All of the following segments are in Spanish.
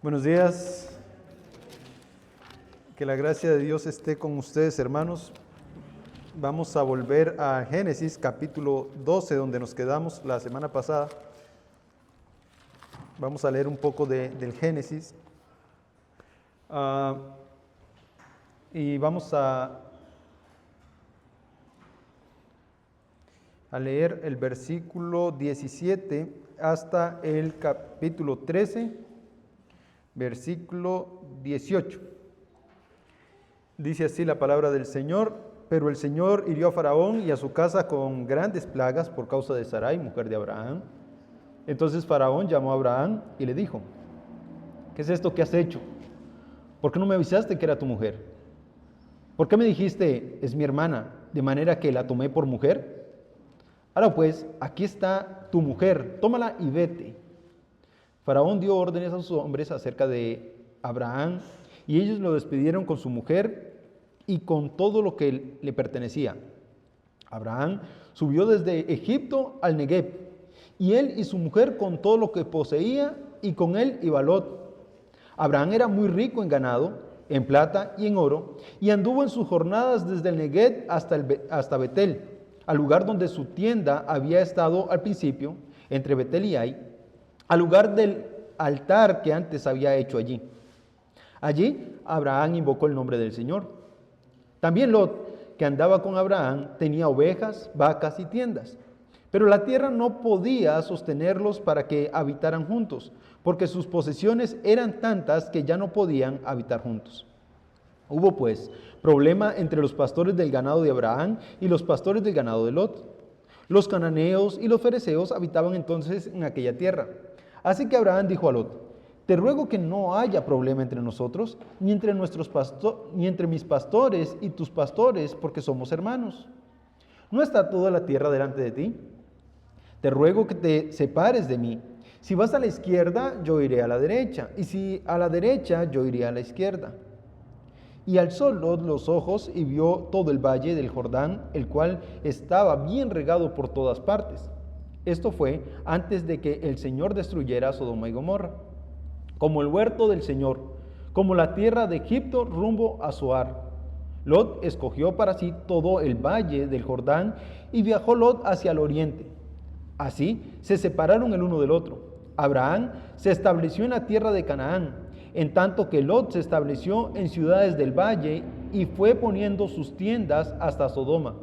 Buenos días, que la gracia de Dios esté con ustedes, hermanos. Vamos a volver a Génesis capítulo 12, donde nos quedamos la semana pasada. Vamos a leer un poco del Génesis y vamos a leer el versículo 17 hasta el capítulo 13, versículo 18. Dice así la palabra del Señor: pero el Señor hirió a Faraón y a su casa con grandes plagas por causa de Sarai, mujer de Abraham. Entonces Faraón llamó a Abraham y le dijo: ¿qué es esto que has hecho? ¿Por qué no me avisaste que era tu mujer? ¿Por qué me dijiste, es mi hermana, de manera que la tomé por mujer? Ahora pues, aquí está tu mujer, tómala y vete. Faraón dio órdenes a sus hombres acerca de Abraham, y ellos lo despidieron con su mujer y con todo lo que le pertenecía. Abraham subió desde Egipto al Negev, y él y su mujer con todo lo que poseía, y con él iba Lot. Abraham era muy rico en ganado, en plata y en oro, y anduvo en sus jornadas desde el Negev hasta Betel, al lugar donde su tienda había estado al principio, entre Betel y Ai, al lugar del altar que antes había hecho allí. Allí Abraham invocó el nombre del Señor. También Lot, que andaba con Abraham, tenía ovejas, vacas y tiendas. Pero la tierra no podía sostenerlos para que habitaran juntos, porque sus posesiones eran tantas que ya no podían habitar juntos. Hubo pues problema entre los pastores del ganado de Abraham y los pastores del ganado de Lot. Los cananeos y los fereceos habitaban entonces en aquella tierra. Así que Abraham dijo a Lot: te ruego que no haya problema entre nosotros, ni entre mis pastores y tus pastores, porque somos hermanos. ¿No está toda la tierra delante de ti? Te ruego que te separes de mí. Si vas a la izquierda, yo iré a la derecha, y si a la derecha, yo iré a la izquierda. Y alzó Lot los ojos y vio todo el valle del Jordán, el cual estaba bien regado por todas partes. Esto fue antes de que el Señor destruyera a Sodoma y Gomorra, como el huerto del Señor, como la tierra de Egipto rumbo a Zoar. Lot escogió para sí todo el valle del Jordán y viajó Lot hacia el oriente. Así se separaron el uno del otro. Abraham se estableció en la tierra de Canaán, en tanto que Lot se estableció en ciudades del valle y fue poniendo sus tiendas hasta Sodoma.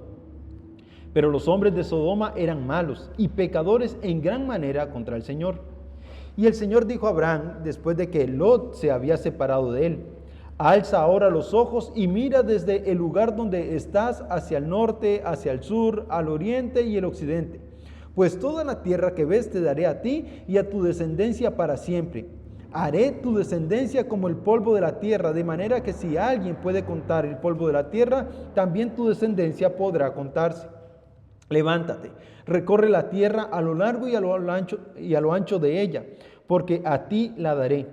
Pero los hombres de Sodoma eran malos y pecadores en gran manera contra el Señor. Y el Señor dijo a Abraham, después de que Lot se había separado de él: alza ahora los ojos y mira desde el lugar donde estás hacia el norte, hacia el sur, al oriente y el occidente. Pues toda la tierra que ves te daré a ti y a tu descendencia para siempre. Haré tu descendencia como el polvo de la tierra, de manera que si alguien puede contar el polvo de la tierra, también tu descendencia podrá contarse. Levántate, recorre la tierra a lo largo y a lo ancho de ella, porque a ti la daré.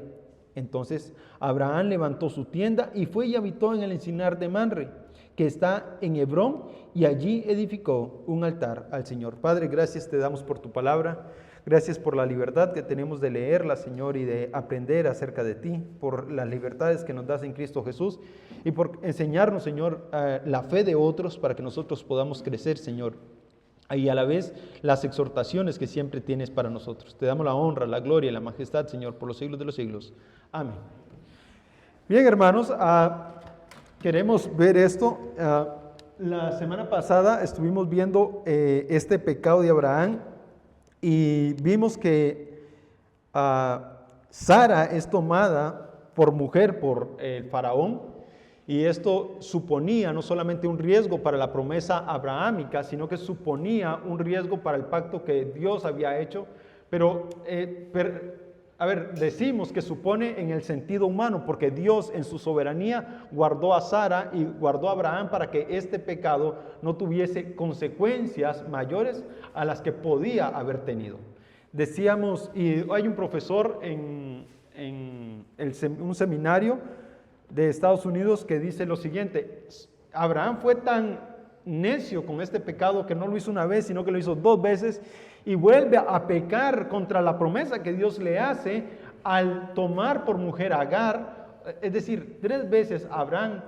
Entonces Abraham levantó su tienda y fue y habitó en el encinar de Mamre, que está en Hebrón, y allí edificó un altar al Señor. Padre, gracias te damos por tu palabra. Gracias por la libertad que tenemos de leerla, Señor, y de aprender acerca de ti, por las libertades que nos das en Cristo Jesús y por enseñarnos, Señor, la fe de otros para que nosotros podamos crecer, Señor. Y a la vez las exhortaciones que siempre tienes para nosotros. Te damos la honra, la gloria y la majestad, Señor, por los siglos de los siglos. Amén. Bien, hermanos, queremos ver esto. La semana pasada estuvimos viendo este pecado de Abraham y vimos que Sara es tomada por mujer por el faraón. Y esto suponía no solamente un riesgo para la promesa abrahámica, sino que suponía un riesgo para el pacto que Dios había hecho. Pero, decimos que supone en el sentido humano, porque Dios en su soberanía guardó a Sara y guardó a Abraham para que este pecado no tuviese consecuencias mayores a las que podía haber tenido. Decíamos, y hay un profesor en un seminario de Estados Unidos que dice lo siguiente: Abraham fue tan necio con este pecado que no lo hizo una vez, sino que lo hizo 2 veces, y vuelve a pecar contra la promesa que Dios le hace al tomar por mujer a Agar. Es decir, 3 veces Abraham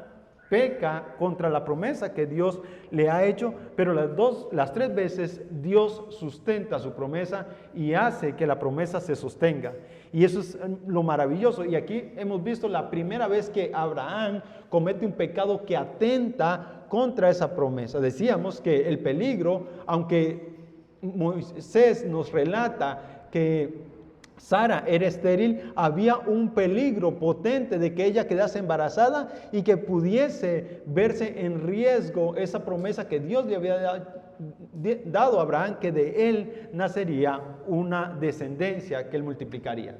peca contra la promesa que Dios le ha hecho, pero las 3 veces Dios sustenta su promesa y hace que la promesa se sostenga. Y eso es lo maravilloso. Y aquí hemos visto la primera vez que Abraham comete un pecado que atenta contra esa promesa. Decíamos que el peligro, aunque Moisés nos relata que Sara era estéril, había un peligro potente de que ella quedase embarazada y que pudiese verse en riesgo esa promesa que Dios le había dado a Abraham, que de él nacería una descendencia que él multiplicaría.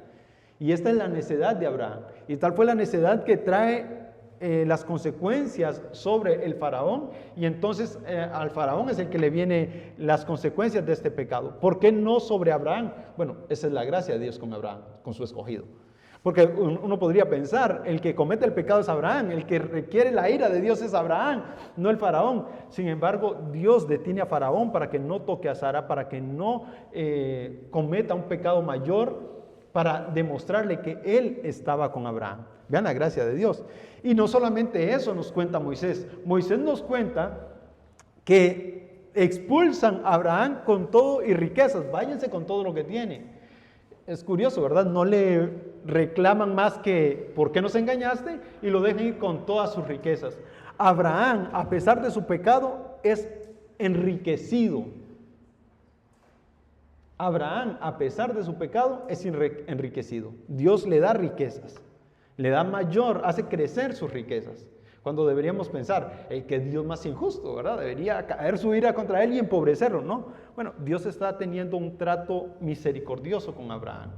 Y esta es la necedad de Abraham. Y tal fue la necedad que trae las consecuencias sobre el faraón, y entonces al faraón es el que le vienen las consecuencias de este pecado. ¿Por qué no sobre Abraham? Bueno, esa es la gracia de Dios con Abraham, con su escogido. Porque uno podría pensar, el que comete el pecado es Abraham, el que requiere la ira de Dios es Abraham, no el faraón. Sin embargo, Dios detiene a faraón para que no toque a Sara, para que no cometa un pecado mayor, para demostrarle que él estaba con Abraham. Vean la gracia de Dios. Y no solamente eso nos cuenta Moisés. Moisés nos cuenta que expulsan a Abraham con todo y riquezas. Váyanse con todo lo que tiene. Es curioso, ¿verdad? No le reclaman más que ¿por qué nos engañaste? Y lo dejan ir con todas sus riquezas. Abraham, a pesar de su pecado, es enriquecido. Abraham, a pesar de su pecado, es enriquecido. Dios le da riquezas. Le da mayor, hace crecer sus riquezas. Cuando deberíamos pensar, que Dios más injusto, ¿verdad? Debería caer su ira contra él y empobrecerlo, ¿no? Bueno, Dios está teniendo un trato misericordioso con Abraham.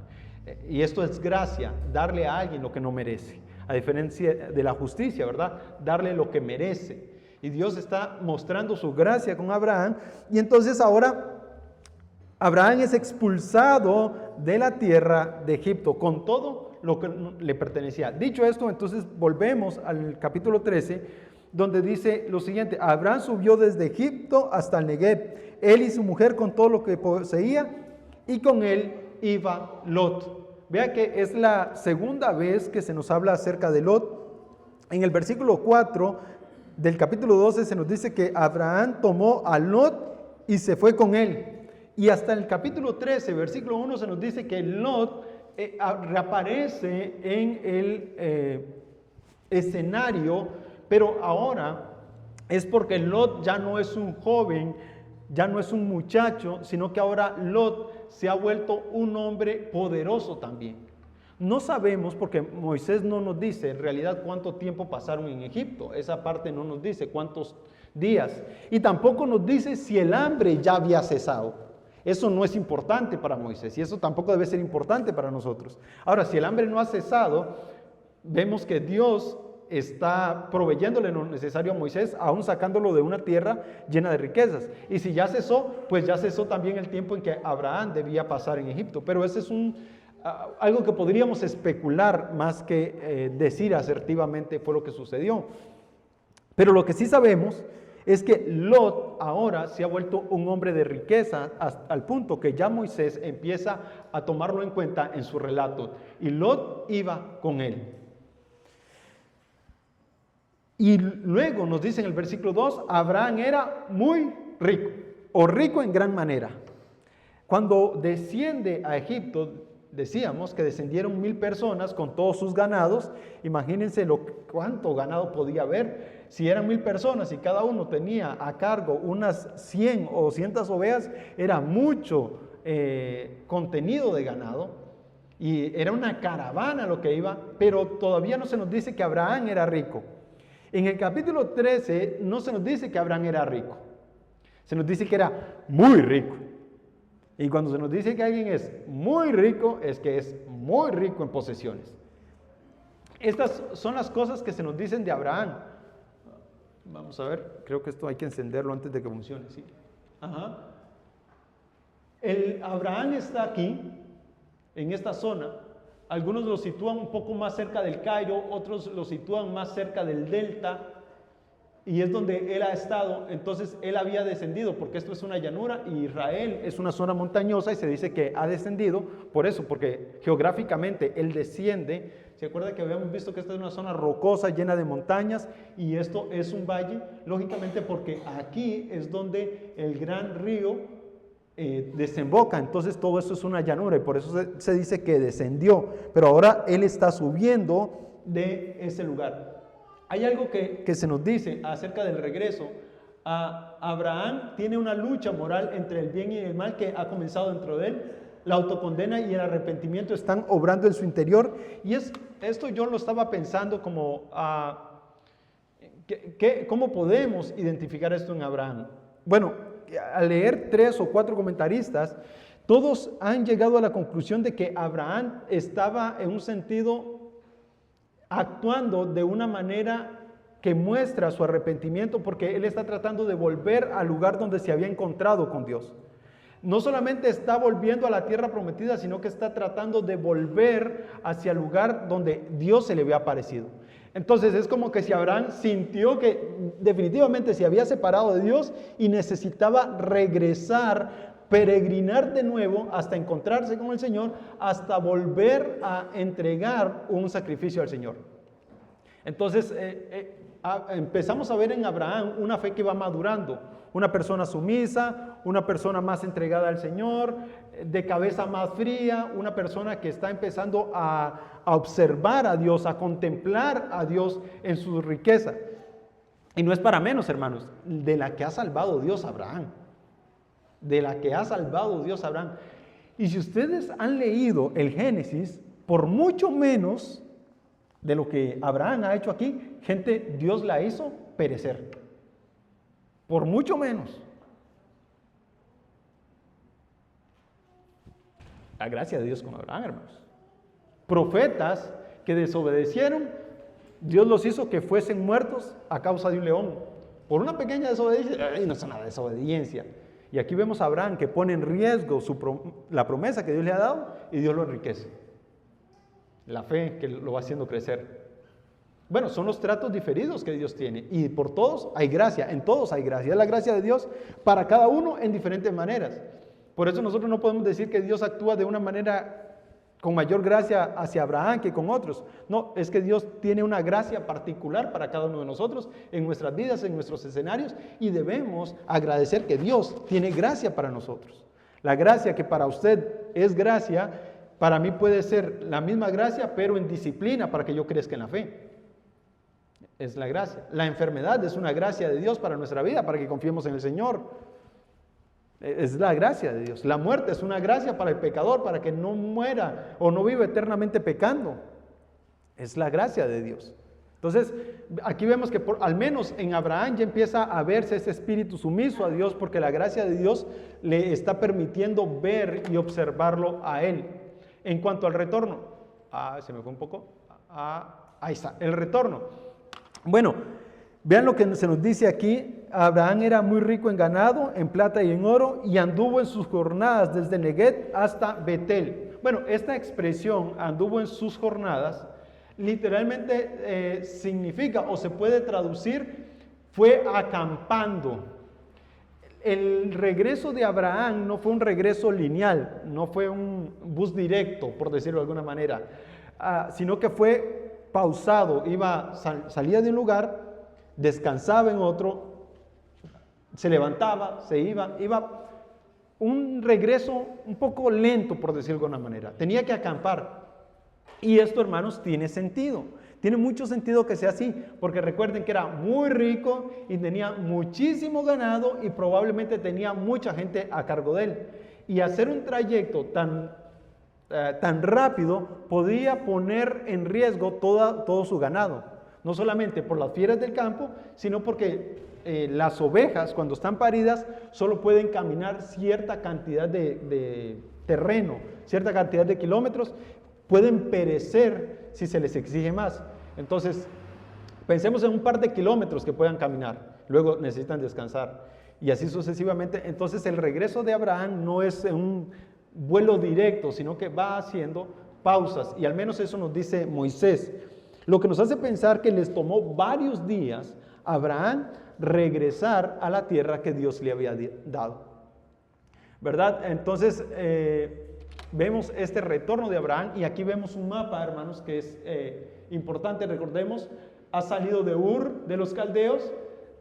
Y esto es gracia, darle a alguien lo que no merece. A diferencia de la justicia, ¿verdad? Darle lo que merece. Y Dios está mostrando su gracia con Abraham. Y entonces ahora Abraham es expulsado de la tierra de Egipto con todo lo que le pertenecía. Dicho esto, entonces volvemos al capítulo 13, donde dice lo siguiente: Abraham subió desde Egipto hasta el Negev, él y su mujer con todo lo que poseía, y con él iba Lot. Vea que es la segunda vez que se nos habla acerca de Lot. En el versículo 4 del capítulo 12 se nos dice que Abraham tomó a Lot y se fue con él. Y hasta el capítulo 13, versículo 1, se nos dice que Lot reaparece en el escenario, pero ahora es porque Lot ya no es un joven, ya no es un muchacho, sino que ahora Lot se ha vuelto un hombre poderoso también. No sabemos, porque Moisés no nos dice en realidad cuánto tiempo pasaron en Egipto, esa parte no nos dice cuántos días, y tampoco nos dice si el hambre ya había cesado. Eso no es importante para Moisés y eso tampoco debe ser importante para nosotros. Ahora, si el hambre no ha cesado, vemos que Dios está proveyéndole lo necesario a Moisés, aún sacándolo de una tierra llena de riquezas. Y si ya cesó, pues ya cesó también el tiempo en que Abraham debía pasar en Egipto. Pero ese es algo que podríamos especular más que decir asertivamente fue lo que sucedió. Pero lo que sí sabemos es que Lot ahora se ha vuelto un hombre de riqueza al punto que ya Moisés empieza a tomarlo en cuenta en su relato. Y Lot iba con él. Y luego nos dice en el versículo 2, Abraham era muy rico, o rico en gran manera. Cuando desciende a Egipto, decíamos que descendieron 1000 personas con todos sus ganados. Imagínense cuánto ganado podía haber. Si eran 1000 personas y cada uno tenía a cargo unas 100 o 200 ovejas, era mucho contenido de ganado. Y era una caravana lo que iba, pero todavía no se nos dice que Abraham era rico. En el capítulo 13 no se nos dice que Abraham era rico. Se nos dice que era muy rico. Y cuando se nos dice que alguien es muy rico, es que es muy rico en posesiones. Estas son las cosas que se nos dicen de Abraham. Vamos a ver, creo que esto hay que encenderlo antes de que funcione, ¿sí? Ajá. Abraham está aquí, en esta zona. Algunos lo sitúan un poco más cerca del Cairo, otros lo sitúan más cerca del delta. y es donde él ha estado. Entonces él había descendido, porque esto es una llanura y Israel es una zona montañosa y se dice que ha descendido por eso, porque geográficamente él desciende. ¿Se acuerda que habíamos visto que esta es una zona rocosa llena de montañas y esto es un valle? Lógicamente porque aquí es donde el gran río desemboca, entonces todo esto es una llanura y por eso se dice que descendió, pero ahora él está subiendo de ese lugar. Hay algo que se nos dice acerca del regreso. Abraham tiene una lucha moral entre el bien y el mal que ha comenzado dentro de él. La autocondena y el arrepentimiento están obrando en su interior, y esto yo lo estaba pensando como ¿cómo podemos identificar esto en Abraham? Bueno, al leer 3 o 4 comentaristas, todos han llegado a la conclusión de que Abraham estaba en un sentido actuando de una manera que muestra su arrepentimiento, porque él está tratando de volver al lugar donde se había encontrado con Dios. No solamente está volviendo a la tierra prometida, sino que está tratando de volver hacia el lugar donde Dios se le había aparecido. Entonces es como que si Abraham sintió que definitivamente se había separado de Dios y necesitaba regresar, peregrinar de nuevo hasta encontrarse con el Señor, hasta volver a entregar un sacrificio al Señor. Entonces empezamos a ver en Abraham una fe que va madurando, una persona sumisa, una persona más entregada al Señor, de cabeza más fría, una persona que está empezando a observar a Dios, a contemplar a Dios en su riqueza. Y no es para menos, hermanos, de la que ha salvado Dios a Abraham. De la que ha salvado Dios a Abraham. Y si ustedes han leído el Génesis, por mucho menos de lo que Abraham ha hecho aquí, gente, Dios la hizo perecer. Por mucho menos. La gracia de Dios con Abraham, hermanos. Profetas que desobedecieron, Dios los hizo que fuesen muertos a causa de un león. Por una pequeña desobediencia, no es una desobediencia. Y aquí vemos a Abraham que pone en riesgo la promesa que Dios le ha dado y Dios lo enriquece. La fe que lo va haciendo crecer. Bueno, son los tratos diferidos que Dios tiene y por todos hay gracia, en todos hay gracia. Es la gracia de Dios para cada uno en diferentes maneras. Por eso nosotros no podemos decir que Dios actúa de una manera con mayor gracia hacia Abraham que con otros. No, es que Dios tiene una gracia particular para cada uno de nosotros en nuestras vidas, en nuestros escenarios, y debemos agradecer que Dios tiene gracia para nosotros. La gracia que para usted es gracia, para mí puede ser la misma gracia, pero en disciplina para que yo crezca en la fe. Es la gracia. La enfermedad es una gracia de Dios para nuestra vida, para que confiemos en el Señor. Es la gracia de Dios. La muerte es una gracia para el pecador, para que no muera o no viva eternamente pecando. Es la gracia de Dios. Entonces, aquí vemos que al menos en Abraham ya empieza a verse ese espíritu sumiso a Dios, porque la gracia de Dios le está permitiendo ver y observarlo a él. En cuanto al retorno, se me fue un poco. Ahí está, el retorno. Bueno, vean lo que se nos dice aquí. Abraham era muy rico en ganado, en plata y en oro, y anduvo en sus jornadas desde Neguet hasta Betel. Bueno, esta expresión, anduvo en sus jornadas, literalmente significa, o se puede traducir, fue acampando. El regreso de Abraham no fue un regreso lineal, no fue un bus directo, por decirlo de alguna manera, sino que fue pausado. Salía de un lugar, descansaba en otro, se levantaba, se iba un regreso un poco lento, por decirlo de alguna manera. Tenía que acampar. Y esto, hermanos, tiene sentido. Tiene mucho sentido que sea así, porque recuerden que era muy rico y tenía muchísimo ganado y probablemente tenía mucha gente a cargo de él. Y hacer un trayecto tan rápido podía poner en riesgo todo su ganado. No solamente por las fieras del campo, sino porque las ovejas, cuando están paridas, solo pueden caminar cierta cantidad de terreno, cierta cantidad de kilómetros, pueden perecer si se les exige más. Entonces, pensemos en un par de kilómetros que puedan caminar, luego necesitan descansar, y así sucesivamente. Entonces, el regreso de Abraham no es un vuelo directo, sino que va haciendo pausas, y al menos eso nos dice Moisés. Lo que nos hace pensar que les tomó varios días Abraham regresar a la tierra que Dios le había dado. ¿Verdad? Entonces, vemos este retorno de Abraham y aquí vemos un mapa, hermanos, que es importante. Recordemos, ha salido de Ur de los caldeos,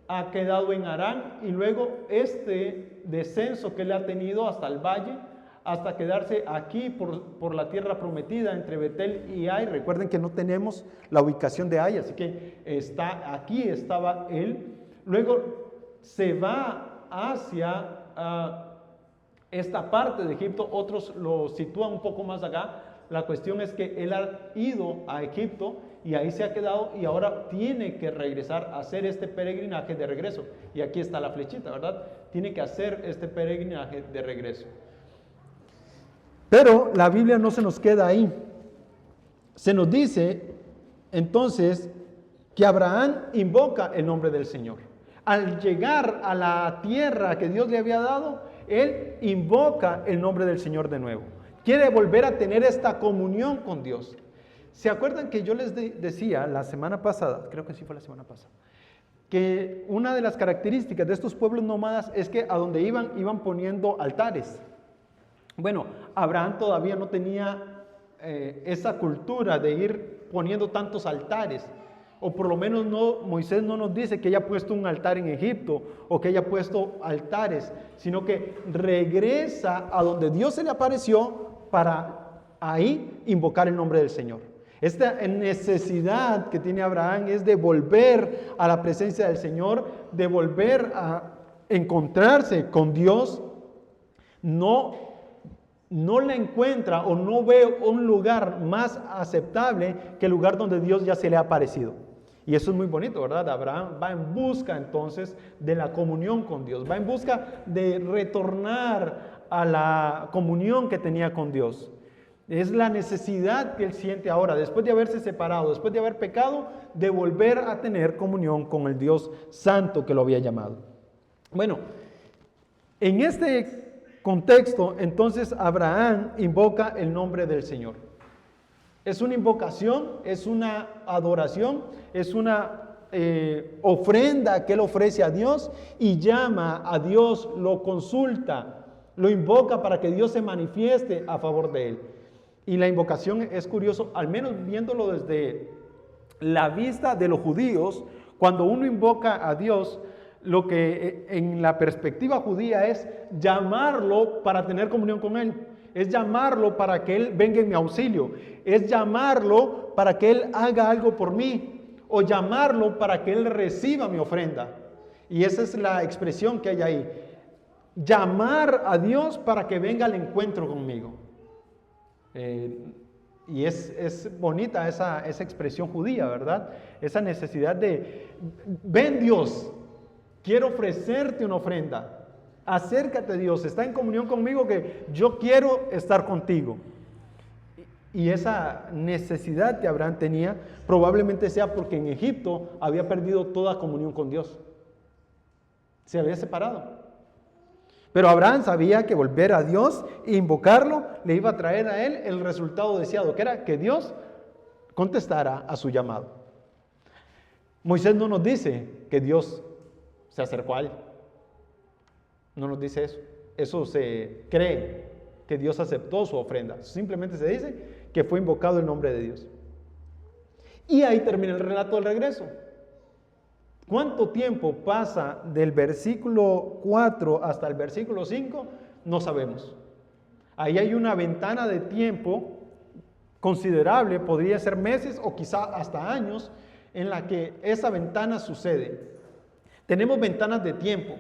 ha quedado en Harán y luego este descenso que él ha tenido hasta el valle, hasta quedarse aquí por la tierra prometida entre Betel y Ai. Recuerden que no tenemos la ubicación de Ai, así que aquí estaba él. Luego se va hacia esta parte de Egipto, otros lo sitúan un poco más acá. La cuestión es que él ha ido a Egipto y ahí se ha quedado y ahora tiene que regresar a hacer este peregrinaje de regreso. Y aquí está la flechita, ¿verdad? Tiene que hacer este peregrinaje de regreso. Pero la Biblia no se nos queda ahí. Se nos dice entonces que Abraham invoca el nombre del Señor. Al llegar a la tierra que Dios le había dado, él invoca el nombre del Señor de nuevo. Quiere volver a tener esta comunión con Dios. ¿Se acuerdan que yo les decía la semana pasada, creo que sí fue la semana pasada, que una de las características de estos pueblos nómadas es que a donde iban poniendo altares? Bueno, Abraham todavía no tenía esa cultura de ir poniendo tantos altares, o por lo menos Moisés no nos dice que haya puesto un altar en Egipto o que haya puesto altares, sino que regresa a donde Dios se le apareció para ahí invocar el nombre del Señor. Esta necesidad que tiene Abraham es de volver a la presencia del Señor, de volver a encontrarse con Dios. No la encuentra o no ve un lugar más aceptable que el lugar donde Dios ya se le ha aparecido. Y eso es muy bonito, ¿verdad? Abraham va en busca entonces de la comunión con Dios, va en busca de retornar a la comunión que tenía con Dios. Es la necesidad que él siente ahora, después de haberse separado, después de haber pecado, de volver a tener comunión con el Dios Santo que lo había llamado. Bueno, en este contexto, entonces Abraham invoca el nombre del Señor. Es una invocación, es una adoración, es una ofrenda que él ofrece a Dios y llama a Dios, lo consulta, lo invoca para que Dios se manifieste a favor de él. Y la invocación es curioso, al menos viéndolo desde la vista de los judíos, cuando uno invoca a Dios, lo que en la perspectiva judía es llamarlo para tener comunión con Él, es llamarlo para que Él venga en mi auxilio, es llamarlo para que Él haga algo por mí, o llamarlo para que Él reciba mi ofrenda. Y esa es la expresión que hay ahí, llamar a Dios para que venga al encuentro conmigo. Y es bonita esa expresión judía, ¿verdad? Esa necesidad de, ven Dios, quiero ofrecerte una ofrenda, acércate Dios, está en comunión conmigo que yo quiero estar contigo. Y esa necesidad que Abraham tenía probablemente sea porque en Egipto había perdido toda comunión con Dios, se había separado. Pero Abraham sabía que volver a Dios e invocarlo le iba a traer a él el resultado deseado, que era que Dios contestara a su llamado. Moisés no nos dice que Dios se acercó a él. No nos dice eso. Eso se cree que Dios aceptó su ofrenda. Simplemente se dice que fue invocado el nombre de Dios. Y ahí termina el relato del regreso. ¿Cuánto tiempo pasa del versículo 4 hasta el versículo 5? No sabemos. Ahí hay una ventana de tiempo considerable, podría ser meses o quizá hasta años, en la que esa ventana sucede. Tenemos ventanas de tiempo.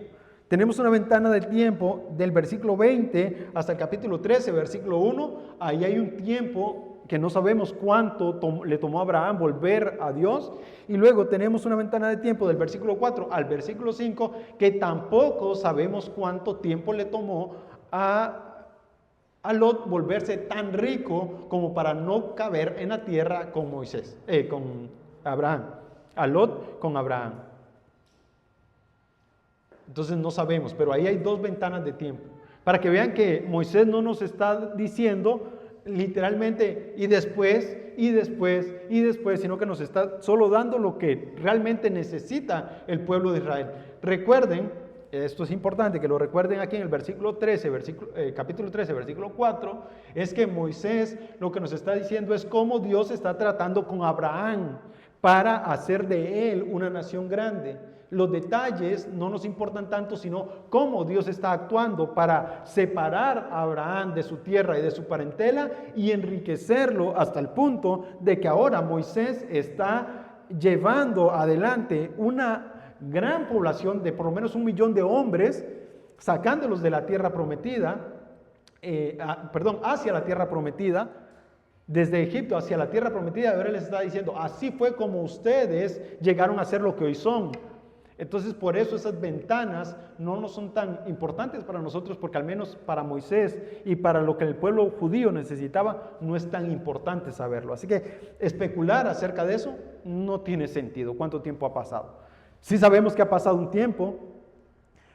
Tenemos una ventana de tiempo del versículo 20 hasta el capítulo 13, versículo 1. Ahí hay un tiempo que no sabemos cuánto le tomó a Abraham volver a Dios. Y luego tenemos una ventana de tiempo del versículo 4 al versículo 5, que tampoco sabemos cuánto tiempo le tomó a Lot volverse tan rico como para no caber en la tierra con con Abraham. A Lot con Abraham. Entonces no sabemos, pero ahí hay dos ventanas de tiempo. Para que vean que Moisés no nos está diciendo literalmente, y después, sino que nos está solo dando lo que realmente necesita el pueblo de Israel. Recuerden, esto es importante que lo recuerden aquí en el capítulo 13, versículo 4, es que Moisés lo que nos está diciendo es cómo Dios está tratando con Abraham para hacer de él una nación grande. Los detalles no nos importan tanto, sino cómo Dios está actuando para separar a Abraham de su tierra y de su parentela y enriquecerlo hasta el punto de que ahora Moisés está llevando adelante una gran población de por lo menos 1 millón de hombres, sacándolos de la tierra prometida, hacia la tierra prometida, desde Egipto hacia la tierra prometida. Ahora les está diciendo, así fue como ustedes llegaron a ser lo que hoy son. Entonces, por eso esas ventanas no son tan importantes para nosotros, porque al menos para Moisés y para lo que el pueblo judío necesitaba, no es tan importante saberlo. Así que especular acerca de eso no tiene sentido. ¿Cuánto tiempo ha pasado? Sí sabemos que ha pasado un tiempo,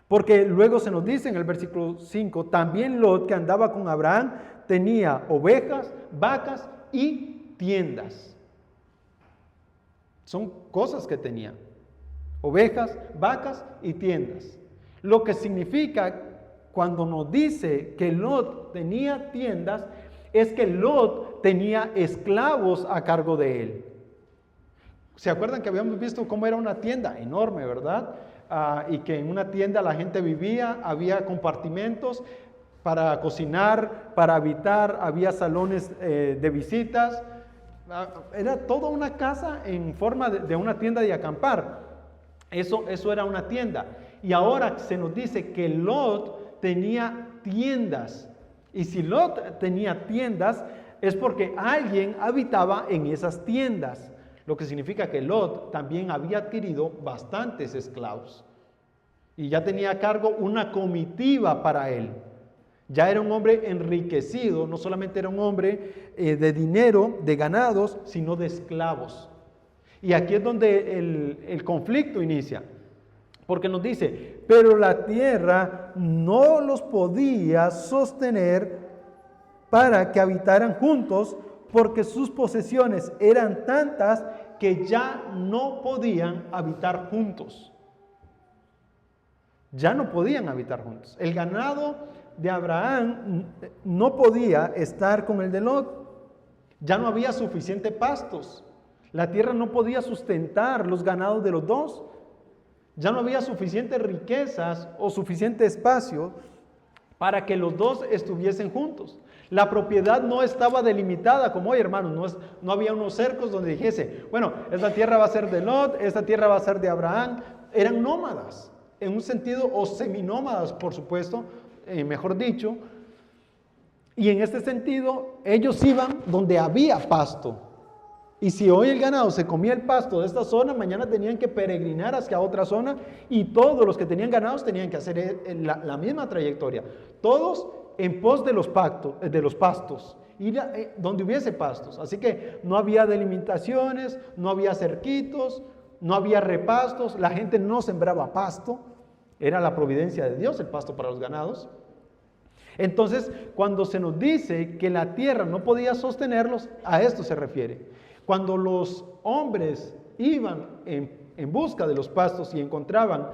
porque luego se nos dice en el versículo 5, también Lot, que andaba con Abraham, tenía ovejas, vacas y tiendas. Son cosas que tenía. Ovejas, vacas y tiendas. Lo que significa cuando nos dice que Lot tenía tiendas, es que Lot tenía esclavos a cargo de él. ¿Se acuerdan que habíamos visto cómo era una tienda? Enorme, ¿verdad? Y que en una tienda la gente vivía, había compartimentos para cocinar, para habitar, había salones de visitas. Era toda una casa en forma de una tienda de acampar. Eso era una tienda. Y ahora se nos dice que Lot tenía tiendas. Y si Lot tenía tiendas, es porque alguien habitaba en esas tiendas. Lo que significa que Lot también había adquirido bastantes esclavos. Y ya tenía a cargo una comitiva para él. Ya era un hombre enriquecido, no solamente era un hombre de dinero, de ganados, sino de esclavos. Y aquí es donde el conflicto inicia, porque nos dice, pero la tierra no los podía sostener para que habitaran juntos, porque sus posesiones eran tantas que ya no podían habitar juntos. Ya no podían habitar juntos. El ganado de Abraham no podía estar con el de Lot. Ya no había suficiente pastos. La tierra no podía sustentar los ganados de los dos. Ya no había suficientes riquezas o suficiente espacio para que los dos estuviesen juntos. La propiedad no estaba delimitada como hoy, hermanos. No había unos cercos donde dijese, bueno, esta tierra va a ser de Lot, esta tierra va a ser de Abraham. Eran nómadas, en un sentido, o seminómadas, por supuesto, mejor dicho. Y en este sentido, ellos iban donde había pasto. Y si hoy el ganado se comía el pasto de esta zona, mañana tenían que peregrinar hacia otra zona, y todos los que tenían ganados tenían que hacer la misma trayectoria. Todos en pos de los pastos, ir donde hubiese pastos. Así que no había delimitaciones, no había cerquitos, no había repastos, la gente no sembraba pasto. Era la providencia de Dios el pasto para los ganados. Entonces, cuando se nos dice que la tierra no podía sostenerlos, a esto se refiere. Cuando los hombres iban en busca de los pastos y encontraban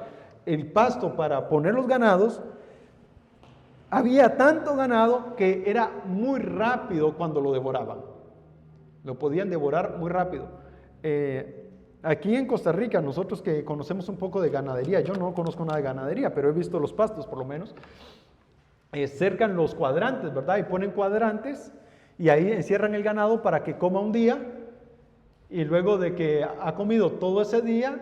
el pasto para poner los ganados, había tanto ganado que era muy rápido cuando lo devoraban. Lo podían devorar muy rápido. Aquí en Costa Rica, nosotros que conocemos un poco de ganadería, yo no conozco nada de ganadería, pero he visto los pastos por lo menos, cercan los cuadrantes, ¿verdad? Y ponen cuadrantes y ahí encierran el ganado para que coma un día, y luego de que ha comido todo ese día,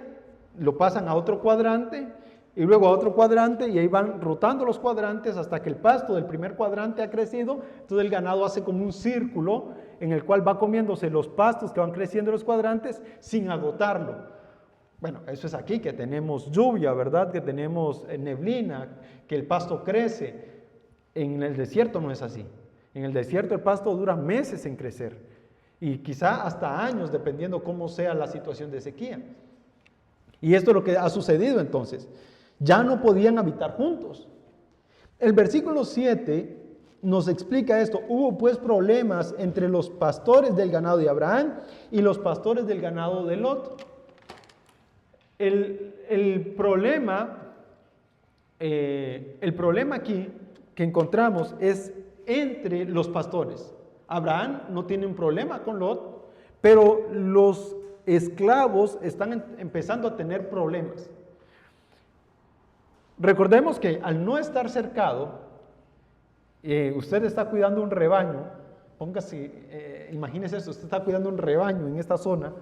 lo pasan a otro cuadrante y luego a otro cuadrante, y ahí van rotando los cuadrantes hasta que el pasto del primer cuadrante ha crecido. Entonces el ganado hace como un círculo en el cual va comiéndose los pastos que van creciendo en los cuadrantes sin agotarlo. Bueno, eso es aquí que tenemos lluvia, ¿verdad? Que tenemos neblina, que el pasto crece. En el desierto no es así. En el desierto el pasto dura meses en crecer y quizá hasta años, dependiendo cómo sea la situación de sequía. Y esto es lo que ha sucedido entonces. Ya no podían habitar juntos. El versículo 7 nos explica esto. Hubo pues problemas entre los pastores del ganado de Abraham y los pastores del ganado de Lot. El problema aquí que encontramos es entre los pastores. Abraham no tiene un problema con Lot, pero los esclavos están empezando a tener problemas. Recordemos que al no estar cercado, usted está cuidando un rebaño, imagínese eso, usted está cuidando un rebaño en esta zona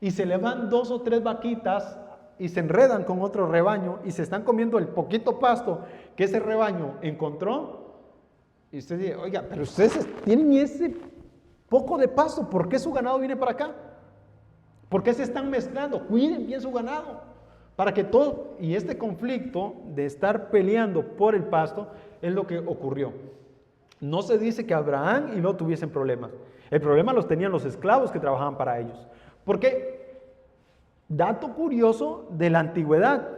y se le van 2 o 3 vaquitas y se enredan con otro rebaño y se están comiendo el poquito pasto que ese rebaño encontró. Y usted dice, oiga, pero ustedes tienen ese poco de pasto, ¿por qué su ganado viene para acá? ¿Por qué se están mezclando? Cuiden bien su ganado, para que todo, y este conflicto de estar peleando por el pasto es lo que ocurrió. No se dice que Abraham y Lot tuviesen problemas. El problema los tenían los esclavos que trabajaban para ellos. Porque, dato curioso de la antigüedad,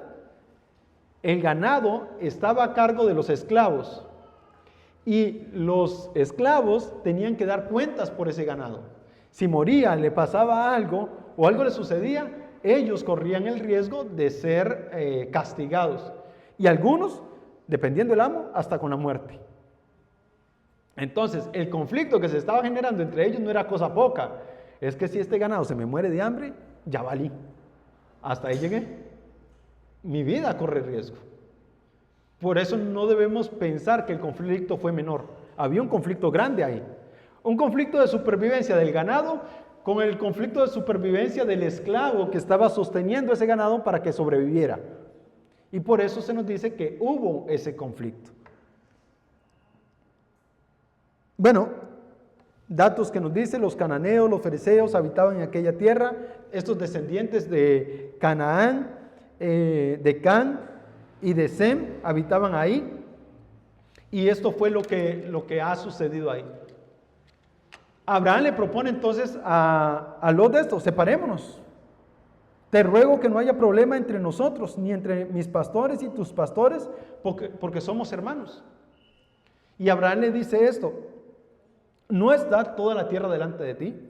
el ganado estaba a cargo de los esclavos. Y los esclavos tenían que dar cuentas por ese ganado. Si moría, le pasaba algo o algo le sucedía, ellos corrían el riesgo de ser castigados. Y algunos, dependiendo del amo, hasta con la muerte. Entonces, el conflicto que se estaba generando entre ellos no era cosa poca. Es que si este ganado se me muere de hambre, ya valí. Hasta ahí llegué. Mi vida corre riesgo. Por eso no debemos pensar que el conflicto fue menor. Había un conflicto grande ahí. Un conflicto de supervivencia del ganado con el conflicto de supervivencia del esclavo que estaba sosteniendo ese ganado para que sobreviviera. Y por eso se nos dice que hubo ese conflicto. Bueno, datos que nos dice, los cananeos, los fereceos habitaban en aquella tierra. Estos descendientes de Canaán, de Can y de Sem habitaban ahí, y esto fue lo que ha sucedido ahí. Abraham le propone entonces a Lot de esto: separémonos, te ruego que no haya problema entre nosotros, ni entre mis pastores y tus pastores, porque somos hermanos. Y Abraham le dice esto: ¿no está toda la tierra delante de ti?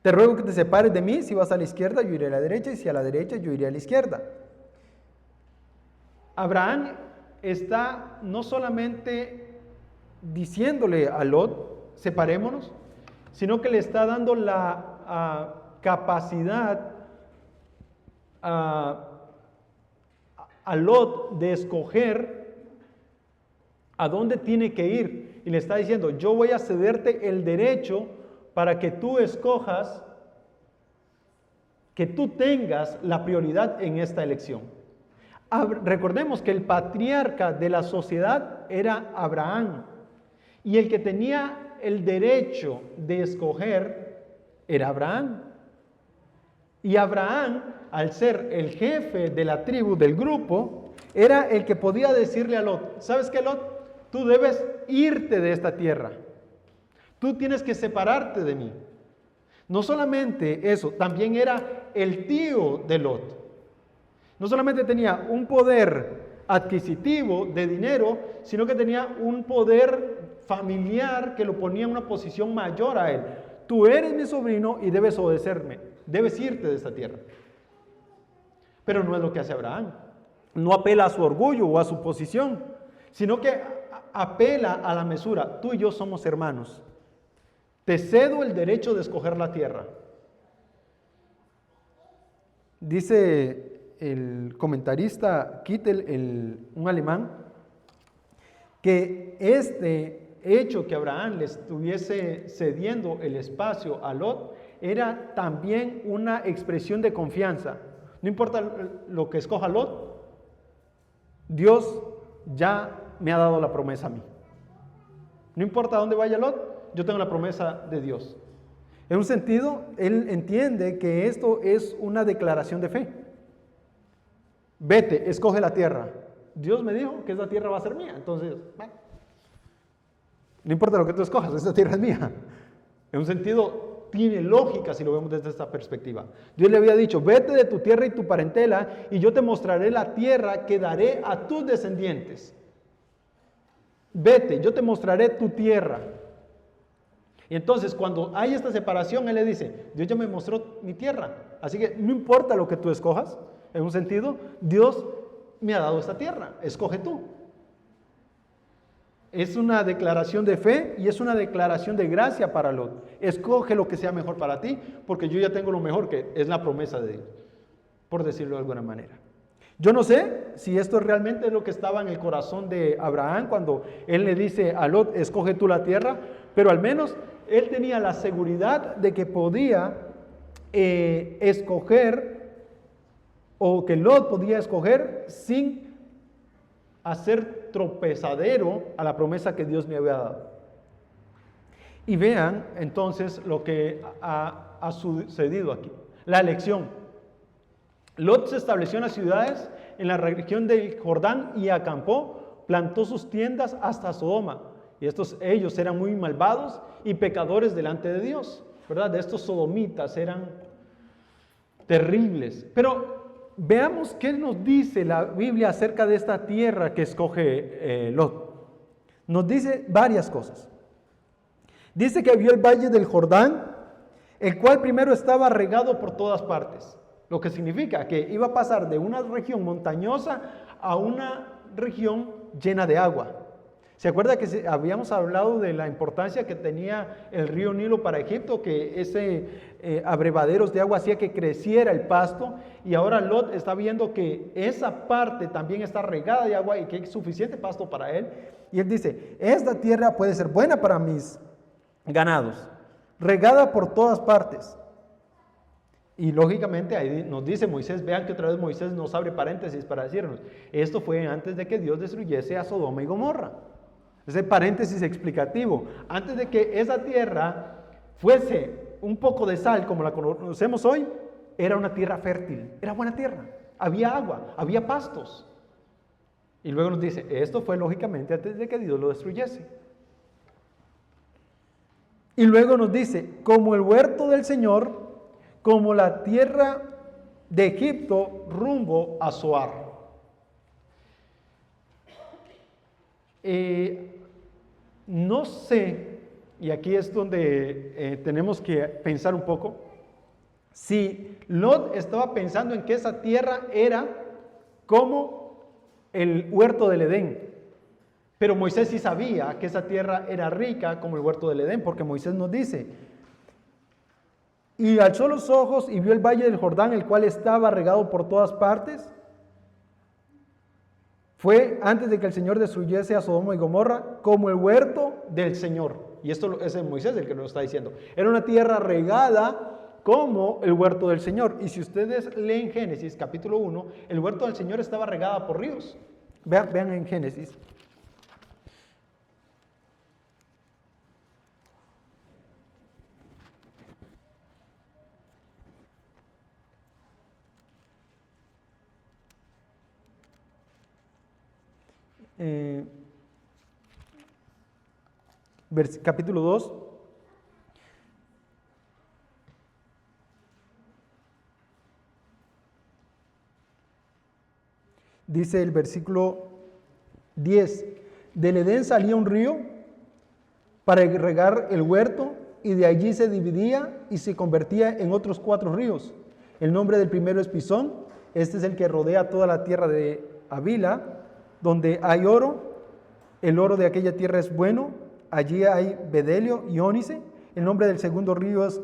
Te ruego que te separes de mí, si vas a la izquierda yo iré a la derecha, y si a la derecha yo iré a la izquierda. Abraham está no solamente diciéndole a Lot, separémonos, sino que le está dando la capacidad a Lot de escoger a dónde tiene que ir. Y le está diciendo, yo voy a cederte el derecho para que tú escojas, que tú tengas la prioridad en esta elección. Recordemos que el patriarca de la sociedad era Abraham, y el que tenía el derecho de escoger era Abraham. Y Abraham, al ser el jefe de la tribu, del grupo, era el que podía decirle a Lot: ¿sabes qué, Lot? Tú debes irte de esta tierra. Tú tienes que separarte de mí. No solamente eso, también era el tío de Lot. No solamente tenía un poder adquisitivo de dinero, sino que tenía un poder familiar que lo ponía en una posición mayor a él. Tú eres mi sobrino y debes obedecerme, debes irte de esta tierra. Pero no es lo que hace Abraham. No apela a su orgullo o a su posición, sino que apela a la mesura. Tú y yo somos hermanos. Te cedo el derecho de escoger la tierra. Dice el comentarista Kittel, un alemán, que este hecho que Abraham le estuviese cediendo el espacio a Lot era también una expresión de confianza. No importa lo que escoja Lot, Dios ya me ha dado la promesa a mí. No importa dónde vaya Lot, yo tengo la promesa de Dios. En un sentido, él entiende que esto es una declaración de fe. Vete, escoge la tierra. Dios me dijo que esa tierra va a ser mía. Entonces, bueno, no importa lo que tú escojas, esta tierra es mía. En un sentido, tiene lógica si lo vemos desde esta perspectiva. Dios le había dicho: vete de tu tierra y tu parentela, y yo te mostraré la tierra que daré a tus descendientes. vete, yo te mostraré tu tierra. Y entonces cuando hay esta separación, él le dice, Dios ya me mostró mi tierra, así que no importa lo que tú escojas, en un sentido, Dios me ha dado esta tierra, escoge tú. Es una declaración de fe y es una declaración de gracia para Lot. Escoge lo que sea mejor para ti, porque yo ya tengo lo mejor, que es la promesa de Dios, por decirlo de alguna manera. Yo no sé si esto realmente es lo que estaba en el corazón de Abraham cuando él le dice a Lot, escoge tú la tierra, pero al menos él tenía la seguridad de que podía escoger, o que Lot podía escoger sin hacer tropezadero a la promesa que Dios me había dado. Y vean entonces lo que ha sucedido aquí. La elección. Lot se estableció en las ciudades en la región del Jordán y acampó, plantó sus tiendas hasta Sodoma. Y ellos eran muy malvados y pecadores delante de Dios, ¿verdad? Estos sodomitas eran terribles. Pero veamos qué nos dice la Biblia acerca de esta tierra que escoge Lot. Nos dice varias cosas. Dice que vio el valle del Jordán, el cual primero estaba regado por todas partes. Lo que significa que iba a pasar de una región montañosa a una región llena de agua. ¿Se acuerda que habíamos hablado de la importancia que tenía el río Nilo para Egipto? Que ese abrevaderos de agua hacía que creciera el pasto, y ahora Lot está viendo que esa parte también está regada de agua y que hay suficiente pasto para él. Y él dice, esta tierra puede ser buena para mis ganados, regada por todas partes. Y lógicamente ahí nos dice Moisés, vean que otra vez Moisés nos abre paréntesis para decirnos, esto fue antes de que Dios destruyese a Sodoma y Gomorra. Ese paréntesis explicativo, antes de que esa tierra fuese un poco de sal como la conocemos hoy, era una tierra fértil, era buena tierra, había agua, había pastos. Y luego nos dice, esto fue lógicamente antes de que Dios lo destruyese. Y luego nos dice, como el huerto del Señor, como la tierra de Egipto rumbo a Zoar. No sé, y aquí es donde tenemos que pensar un poco, si Lot estaba pensando en que esa tierra era como el huerto del Edén. Pero Moisés sí sabía que esa tierra era rica como el huerto del Edén, porque Moisés nos dice, y alzó los ojos y vio el valle del Jordán, el cual estaba regado por todas partes. Fue antes de que el Señor destruyese a Sodoma y Gomorra, como el huerto del Señor. Y esto es Moisés el que nos está diciendo. Era una tierra regada como el huerto del Señor. Y si ustedes leen Génesis capítulo 1, el huerto del Señor estaba regada por ríos. Vean en Génesis. Capítulo 2. Dice el versículo 10, del Edén salía un río para regar el huerto, y de allí se dividía y se convertía en otros 4 ríos. El nombre del primero es Pisón, este es el que rodea toda la tierra de Havila, donde hay oro. El oro de aquella tierra es bueno, allí hay bedelio y ónice. El nombre del segundo río es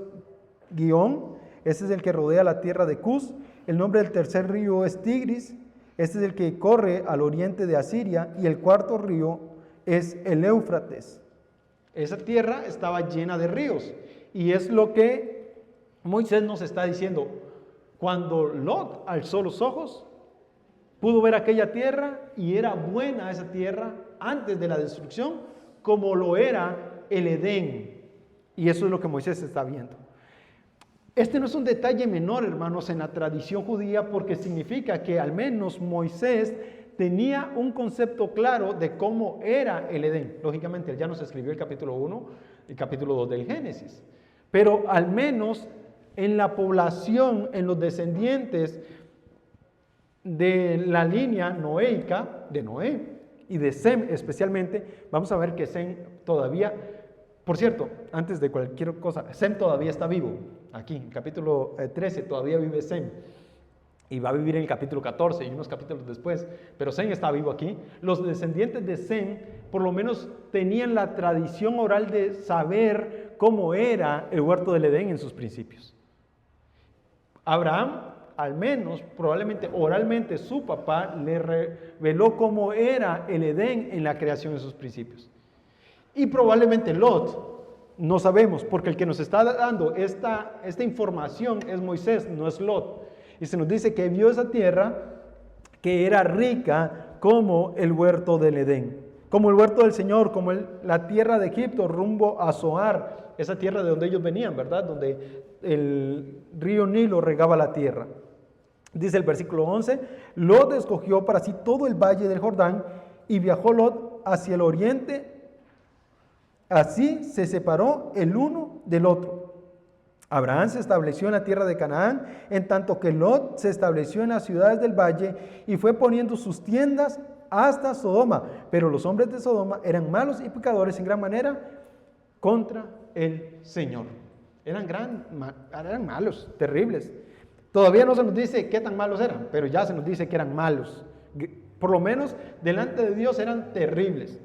Gihón, este es el que rodea la tierra de Cus. El nombre del tercer río es Tigris, este es el que corre al oriente de Asiria. Y el cuarto río es el Éufrates. Esa tierra estaba llena de ríos, y es lo que Moisés nos está diciendo. Cuando Lot alzó los ojos, pudo ver aquella tierra, y era buena esa tierra antes de la destrucción, como lo era el Edén. Y eso es lo que Moisés está viendo. Este no es un detalle menor, hermanos, en la tradición judía, porque significa que al menos Moisés tenía un concepto claro de cómo era el Edén. Lógicamente, él ya nos escribió el capítulo 1 y capítulo 2 del Génesis. Pero al menos en la población, en los descendientes de la línea noéica de Noé, y de Sem especialmente, vamos a ver que Sem todavía, por cierto, antes de cualquier cosa, Sem todavía está vivo. Aquí, en capítulo 13, todavía vive Sem. Y va a vivir en el capítulo 14 y unos capítulos después, pero Sem está vivo aquí. Los descendientes de Sem, por lo menos, tenían la tradición oral de saber cómo era el huerto del Edén en sus principios. Abraham, al menos, probablemente oralmente, su papá le reveló cómo era el Edén en la creación de sus principios. Y probablemente Lot, no sabemos, porque el que nos está dando esta información es Moisés, no es Lot. Y se nos dice que vio esa tierra que era rica como el huerto del Edén, como el huerto del Señor, como la tierra de Egipto rumbo a Zoar, esa tierra de donde ellos venían, ¿verdad? Donde el río Nilo regaba la tierra. Dice el versículo 11, Lot escogió para sí todo el valle del Jordán y viajó Lot hacia el oriente, así se separó el uno del otro. Abraham se estableció en la tierra de Canaán, en tanto que Lot se estableció en las ciudades del valle y fue poniendo sus tiendas hasta Sodoma. Pero los hombres de Sodoma eran malos y pecadores en gran manera contra el Señor. Eran malos, terribles. Todavía no se nos dice qué tan malos eran, pero ya se nos dice que eran malos. Por lo menos delante de Dios eran terribles.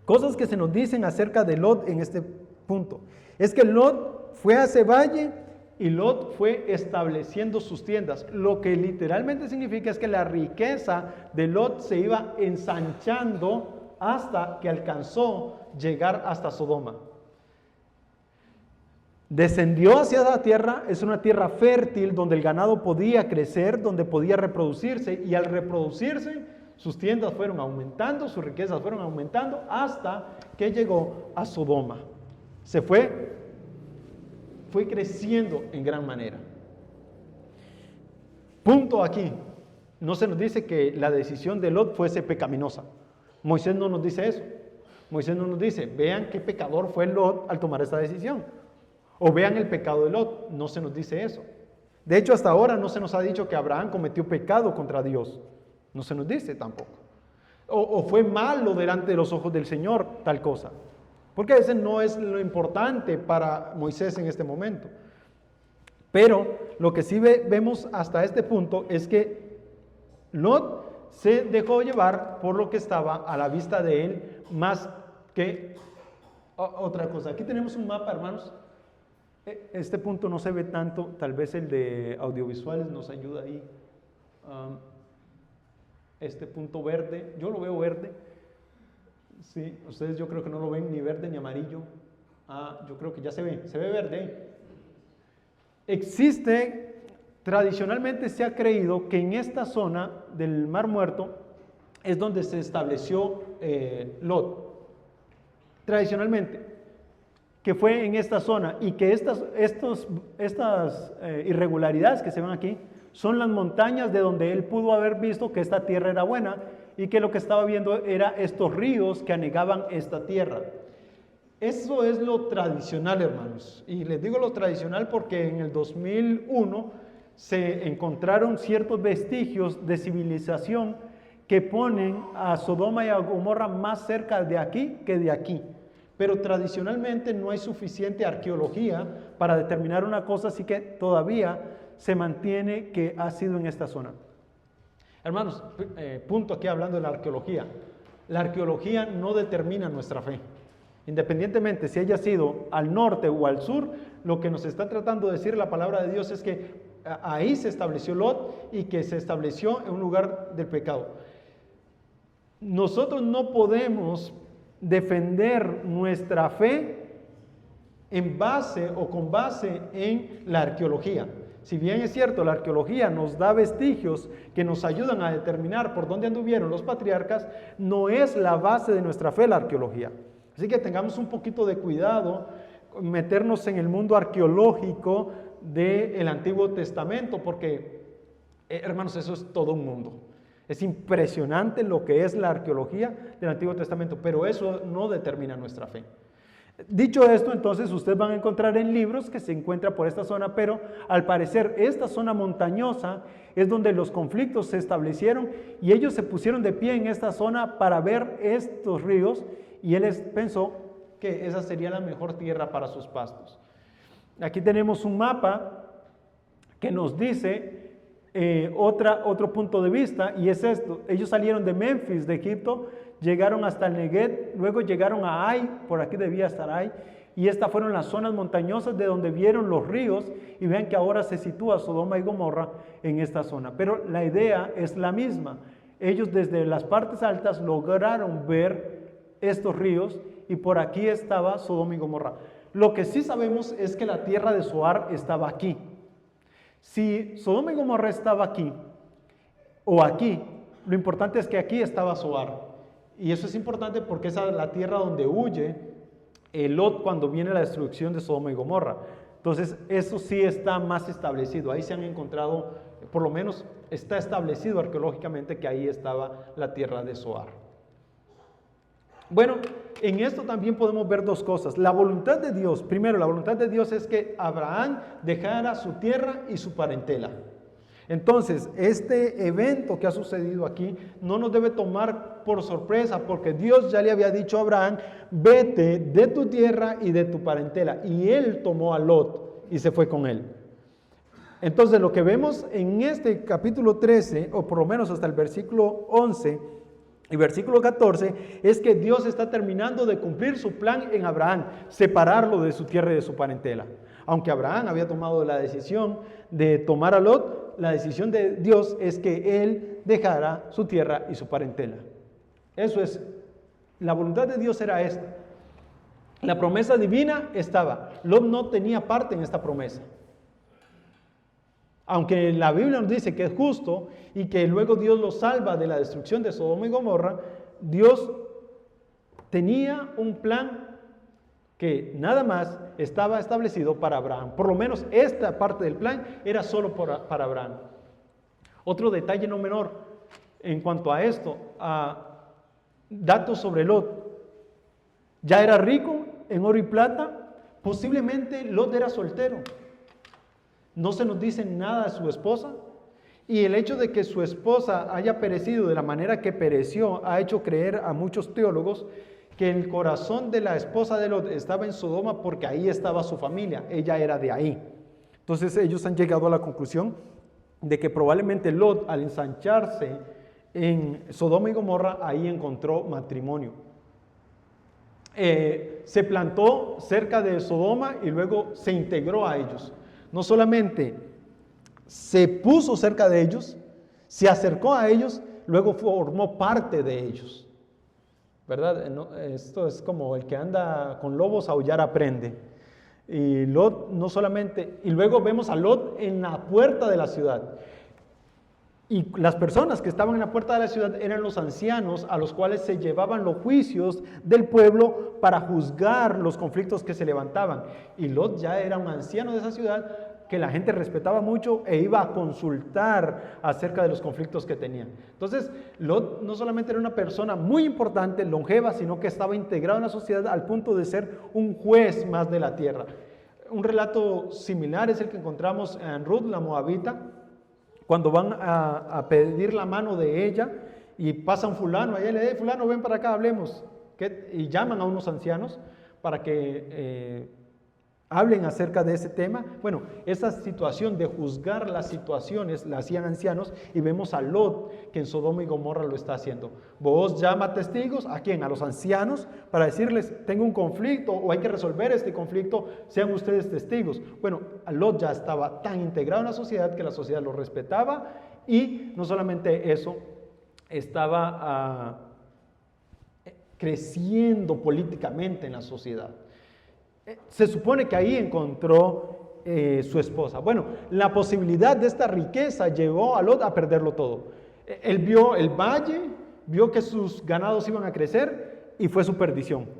Cosas que se nos dicen acerca de Lot en este punto. Es que Lot fue a ese valle y Lot fue estableciendo sus tiendas. Lo que literalmente significa es que la riqueza de Lot se iba ensanchando hasta que alcanzó llegar hasta Sodoma. Descendió hacia esa tierra, es una tierra fértil donde el ganado podía crecer, donde podía reproducirse, y al reproducirse sus tiendas fueron aumentando, sus riquezas fueron aumentando hasta que llegó a Sodoma. Se fue creciendo en gran manera. Punto aquí. No se nos dice que la decisión de Lot fuese pecaminosa. Moisés no nos dice eso. Moisés no nos dice, vean qué pecador fue Lot al tomar esta decisión. O vean el pecado de Lot. No se nos dice eso. De hecho, hasta ahora no se nos ha dicho que Abraham cometió pecado contra Dios. No se nos dice tampoco. O fue malo delante de los ojos del Señor tal cosa. Porque ese no es lo importante para Moisés en este momento. Pero lo que sí vemos hasta este punto es que Lot se dejó llevar por lo que estaba a la vista de él más que otra cosa. Aquí tenemos un mapa, hermanos. Este punto no se ve tanto, tal vez el de audiovisuales nos ayuda ahí. Este punto verde, yo lo veo verde. Sí, ustedes yo creo que no lo ven ni verde ni amarillo. Yo creo que ya se ve verde. Tradicionalmente se ha creído que en esta zona del Mar Muerto es donde se estableció Lot. Tradicionalmente, que fue en esta zona y que estas irregularidades que se ven aquí son las montañas de donde él pudo haber visto que esta tierra era buena y que lo que estaba viendo era estos ríos que anegaban esta tierra. Eso es lo tradicional, hermanos. Y les digo lo tradicional porque en el 2001 se encontraron ciertos vestigios de civilización que ponen a Sodoma y a Gomorra más cerca de aquí que de aquí. Pero tradicionalmente no hay suficiente arqueología para determinar una cosa, así que todavía se mantiene que ha sido en esta zona. Hermanos, punto aquí hablando de la arqueología. La arqueología no determina nuestra fe. Independientemente si haya sido al norte o al sur, lo que nos está tratando de decir la palabra de Dios es que ahí se estableció Lot y que se estableció en un lugar del pecado. Nosotros no podemos defender nuestra fe en base o con base en la arqueología. Si bien es cierto, la arqueología nos da vestigios que nos ayudan a determinar por dónde anduvieron los patriarcas, no es la base de nuestra fe la arqueología. Así que tengamos un poquito de cuidado, meternos en el mundo arqueológico del Antiguo Testamento, porque, hermanos, eso es todo un mundo. Es impresionante lo que es la arqueología del Antiguo Testamento, pero eso no determina nuestra fe. Dicho esto, entonces ustedes van a encontrar en libros que se encuentra por esta zona, pero al parecer esta zona montañosa es donde los conflictos se establecieron y ellos se pusieron de pie en esta zona para ver estos ríos y él pensó que esa sería la mejor tierra para sus pastos. Aquí tenemos un mapa que nos dice otro punto de vista y es esto. Ellos salieron de Memphis, de Egipto, llegaron hasta el Neguev, luego llegaron a Ai, por aquí debía estar Ai, y estas fueron las zonas montañosas de donde vieron los ríos y vean que ahora se sitúa Sodoma y Gomorra en esta zona. Pero la idea es la misma. Ellos desde las partes altas lograron ver estos ríos y por aquí estaba Sodoma y Gomorra. Lo que sí sabemos es que la tierra de Zoar estaba aquí. Si Sodoma y Gomorra estaba aquí o aquí, lo importante es que aquí estaba Zoar. Y eso es importante porque esa es la tierra donde huye Lot cuando viene la destrucción de Sodoma y Gomorra. Entonces, eso sí está más establecido. Ahí se han encontrado, por lo menos está establecido arqueológicamente que ahí estaba la tierra de Zoar. Bueno, en esto también podemos ver dos cosas. La voluntad de Dios, primero, la voluntad de Dios es que Abraham dejara su tierra y su parentela. Entonces, este evento que ha sucedido aquí no nos debe tomar por sorpresa porque Dios ya le había dicho a Abraham, vete de tu tierra y de tu parentela. Y él tomó a Lot y se fue con él. Entonces, lo que vemos en este capítulo 13, o por lo menos hasta el versículo 11 y versículo 14, es que Dios está terminando de cumplir su plan en Abraham, separarlo de su tierra y de su parentela. Aunque Abraham había tomado la decisión de tomar a Lot, la decisión de Dios es que él dejara su tierra y su parentela. Eso es, la voluntad de Dios era esta. La promesa divina estaba. Lot no tenía parte en esta promesa. Aunque la Biblia nos dice que es justo y que luego Dios lo salva de la destrucción de Sodoma y Gomorra, Dios tenía un plan que nada más estaba establecido para Abraham. Por lo menos esta parte del plan era solo para Abraham. Otro detalle no menor en cuanto a esto, datos sobre Lot. Ya era rico en oro y plata, posiblemente Lot era soltero. No se nos dice nada de su esposa. Y el hecho de que su esposa haya perecido de la manera que pereció ha hecho creer a muchos teólogos que el corazón de la esposa de Lot estaba en Sodoma porque ahí estaba su familia, ella era de ahí. Entonces ellos han llegado a la conclusión de que probablemente Lot, al ensancharse en Sodoma y Gomorra, ahí encontró matrimonio. Se plantó cerca de Sodoma y luego se integró a ellos. No solamente se puso cerca de ellos, se acercó a ellos, luego formó parte de ellos. ¿Verdad? Esto es como el que anda con lobos, aullar aprende. Y Lot no solamente, y luego vemos a Lot en la puerta de la ciudad. Y las personas que estaban en la puerta de la ciudad eran los ancianos a los cuales se llevaban los juicios del pueblo para juzgar los conflictos que se levantaban. Y Lot ya era un anciano de esa ciudad que la gente respetaba mucho e iba a consultar acerca de los conflictos que tenían. Entonces, Lot no solamente era una persona muy importante, longeva, sino que estaba integrado en la sociedad al punto de ser un juez más de la tierra. Un relato similar es el que encontramos en Ruth, la moabita, cuando van a pedir la mano de ella y pasa un fulano, ahí le dice, fulano, ven para acá, hablemos. Y llaman a unos ancianos para que hablen acerca de ese tema. Bueno, esa situación de juzgar las situaciones la hacían ancianos y vemos a Lot que en Sodoma y Gomorra lo está haciendo. Vos llama testigos, ¿a quién? A los ancianos para decirles, tengo un conflicto o hay que resolver este conflicto, sean ustedes testigos. Bueno, Lot ya estaba tan integrado en la sociedad que la sociedad lo respetaba y no solamente eso, estaba creciendo políticamente en la sociedad. Se supone que ahí encontró su esposa. Bueno, la posibilidad de esta riqueza llevó a Lot a perderlo todo. Él vio el valle, vio que sus ganados iban a crecer y fue su perdición.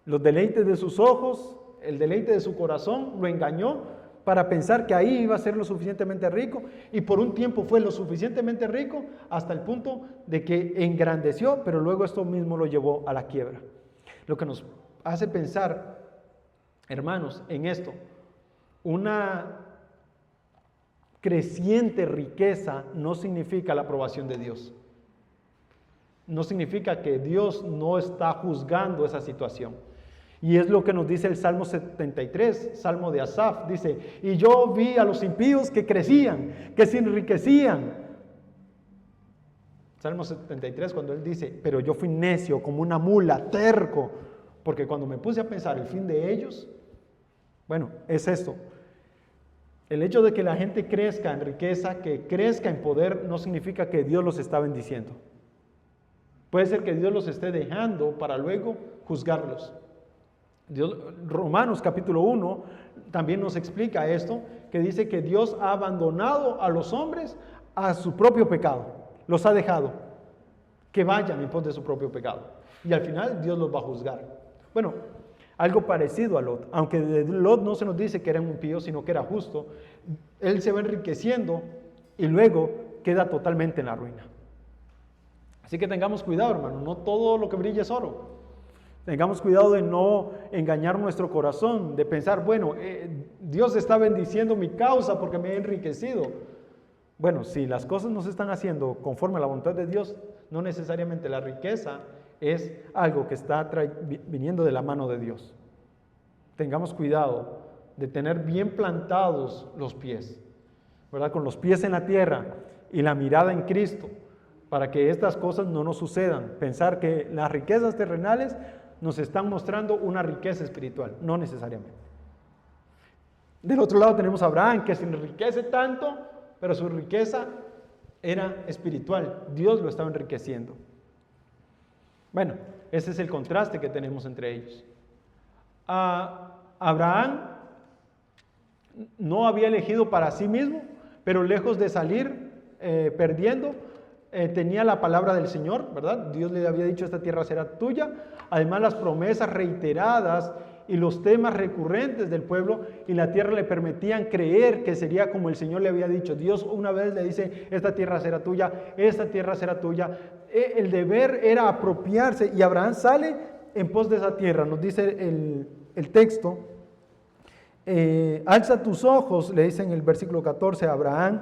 Los deleites de sus ojos, el deleite de su corazón lo engañó para pensar que ahí iba a ser lo suficientemente rico y por un tiempo fue lo suficientemente rico hasta el punto de que engrandeció, pero luego esto mismo lo llevó a la quiebra. Lo que nos hace pensar Hermanos, en esto, una creciente riqueza no significa la aprobación de Dios. No significa que Dios no está juzgando esa situación. Y es lo que nos dice el Salmo 73, Salmo de Asaf. Dice, y yo vi a los impíos que crecían, que se enriquecían. Salmo 73, cuando él dice, pero yo fui necio como una mula, terco, porque cuando me puse a pensar el fin de ellos, bueno, es esto. El hecho de que la gente crezca en riqueza, que crezca en poder, no significa que Dios los está bendiciendo. Puede ser que Dios los esté dejando para luego juzgarlos. Romanos capítulo 1 también nos explica esto, que dice que Dios ha abandonado a los hombres a su propio pecado. Los ha dejado que vayan en pos de su propio pecado. Y al final Dios los va a juzgar. Bueno, algo parecido a Lot, aunque de Lot no se nos dice que era un impío, sino que era justo. Él se va enriqueciendo y luego queda totalmente en la ruina. Así que tengamos cuidado, hermano, no todo lo que brilla es oro. Tengamos cuidado de no engañar nuestro corazón, de pensar, bueno, Dios está bendiciendo mi causa porque me he enriquecido. Bueno, si las cosas no se están haciendo conforme a la voluntad de Dios, no necesariamente la riqueza es algo que está viniendo de la mano de Dios. Tengamos cuidado de tener bien plantados los pies, ¿verdad? Con los pies en la tierra y la mirada en Cristo, para que estas cosas no nos sucedan. Pensar que las riquezas terrenales nos están mostrando una riqueza espiritual, no necesariamente. Del otro lado tenemos a Abraham, que se enriquece tanto, pero su riqueza era espiritual. Dios lo estaba enriqueciendo. Bueno, ese es el contraste que tenemos entre ellos. Abraham no había elegido para sí mismo, pero lejos de salir perdiendo, tenía la palabra del Señor, ¿verdad? Dios le había dicho, esta tierra será tuya. Además, las promesas reiteradas y los temas recurrentes del pueblo y la tierra le permitían creer que sería como el Señor le había dicho. Dios una vez le dice, esta tierra será tuya, esta tierra será tuya. El deber era apropiarse y Abraham sale en pos de esa tierra. Nos dice el texto, alza tus ojos, le dice en el versículo 14 a Abraham,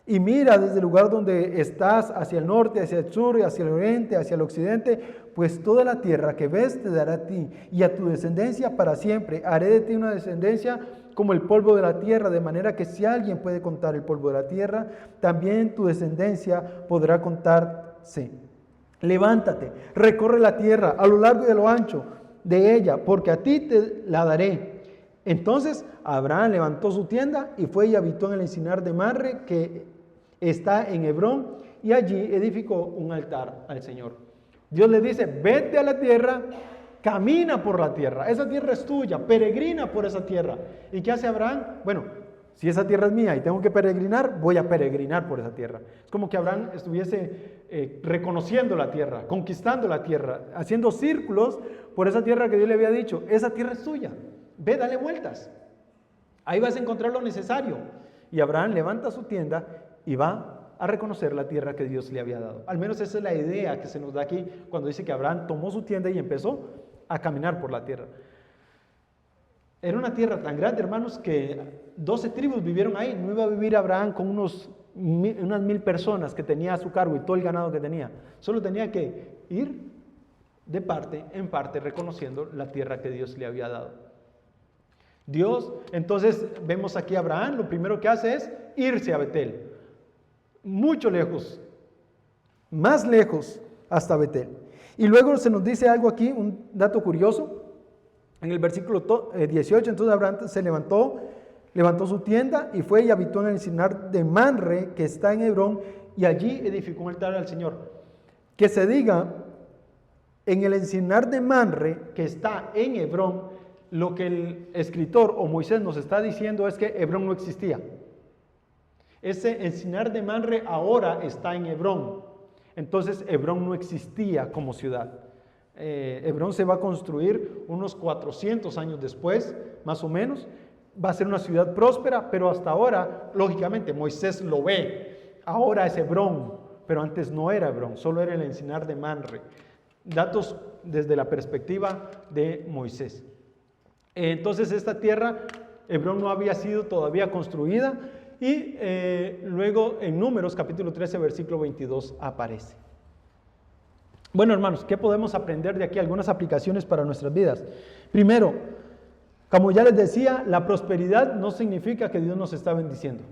y mira desde el lugar donde estás hacia el norte, hacia el sur, hacia el oriente, hacia el occidente, pues toda la tierra que ves te dará a ti y a tu descendencia para siempre. Haré de ti una descendencia como el polvo de la tierra, de manera que si alguien puede contar el polvo de la tierra, también tu descendencia podrá contarse. Levántate, recorre la tierra a lo largo y a lo ancho de ella, porque a ti te la daré. Entonces Abraham levantó su tienda y fue y habitó en el encinar de Mamre, que está en Hebrón, y allí edificó un altar al Señor. Dios le dice, vete a la tierra, camina por la tierra, esa tierra es tuya, peregrina por esa tierra. ¿Y qué hace Abraham? Bueno, si esa tierra es mía y tengo que peregrinar, voy a peregrinar por esa tierra. Es como que Abraham estuviese reconociendo la tierra, conquistando la tierra, haciendo círculos por esa tierra que Dios le había dicho, esa tierra es tuya, ve, dale vueltas, ahí vas a encontrar lo necesario. Y Abraham levanta su tienda y va a reconocer la tierra que Dios le había dado. Al menos esa es la idea que se nos da aquí cuando dice que Abraham tomó su tienda y empezó a caminar por la tierra. Era una tierra tan grande, hermanos, que 12 tribus vivieron ahí. No iba a vivir Abraham con unas 1000 personas que tenía a su cargo y todo el ganado que tenía. Solo tenía que ir de parte en parte reconociendo la tierra que Dios le había dado. Dios, entonces vemos aquí a Abraham, lo primero que hace es irse a Betel. Mucho lejos, más lejos hasta Betel. Y luego se nos dice algo aquí, un dato curioso, en el versículo 18, entonces Abraham se levantó su tienda y fue y habitó en el encinar de Mamre, que está en Hebrón, y allí edificó un altar al Señor. Que se diga, en el encinar de Mamre, que está en Hebrón, lo que el escritor o Moisés nos está diciendo es que Hebrón no existía. Ese encinar de Mamre ahora está en Hebrón. Entonces Hebrón no existía como ciudad. Hebrón se va a construir unos 400 años después, más o menos. Va a ser una ciudad próspera, pero hasta ahora, lógicamente, Moisés lo ve. Ahora es Hebrón, pero antes no era Hebrón, solo era el encinar de Mamre. Datos desde la perspectiva de Moisés. Entonces esta tierra, Hebrón no había sido todavía construida y luego en Números capítulo 13 versículo 22 aparece. Bueno, hermanos, ¿qué podemos aprender de aquí? Algunas aplicaciones para nuestras vidas. Primero, como ya les decía, la prosperidad no significa que Dios nos está bendiciendo.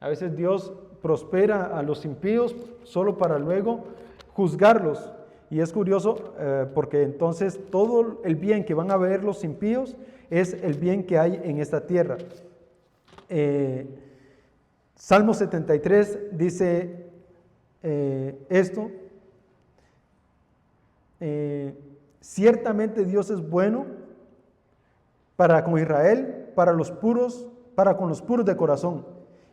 A veces Dios prospera a los impíos solo para luego juzgarlos. Y es curioso porque entonces todo el bien que van a ver los impíos es el bien que hay en esta tierra. Salmo 73 dice esto. Ciertamente Dios es bueno para con Israel, para con los puros de corazón.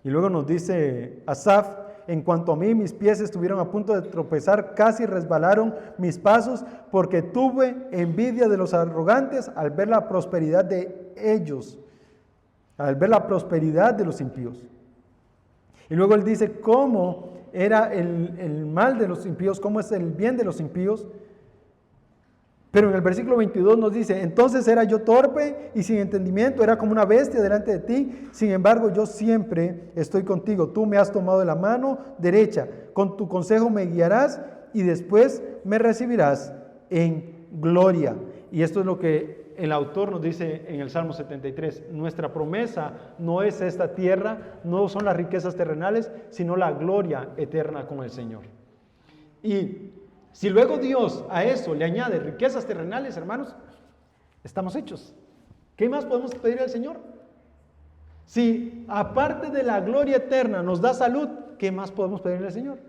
Y luego nos dice Asaf: en cuanto a mí, mis pies estuvieron a punto de tropezar, casi resbalaron mis pasos, porque tuve envidia de los arrogantes al ver la prosperidad de ellos, al ver la prosperidad de los impíos. Y luego él dice cómo era el mal de los impíos, cómo es el bien de los impíos. Pero en el versículo 22 nos dice: entonces era yo torpe y sin entendimiento, era como una bestia delante de ti. Sin embargo, yo siempre estoy contigo. Tú me has tomado de la mano derecha. Con tu consejo me guiarás y después me recibirás en gloria. Y esto es lo que el autor nos dice en el Salmo 73. Nuestra promesa no es esta tierra, no son las riquezas terrenales, sino la gloria eterna con el Señor. Y si luego Dios a eso le añade riquezas terrenales, hermanos, estamos hechos. ¿Qué más podemos pedir al Señor? Si aparte de la gloria eterna nos da salud, ¿qué más podemos pedirle al Señor?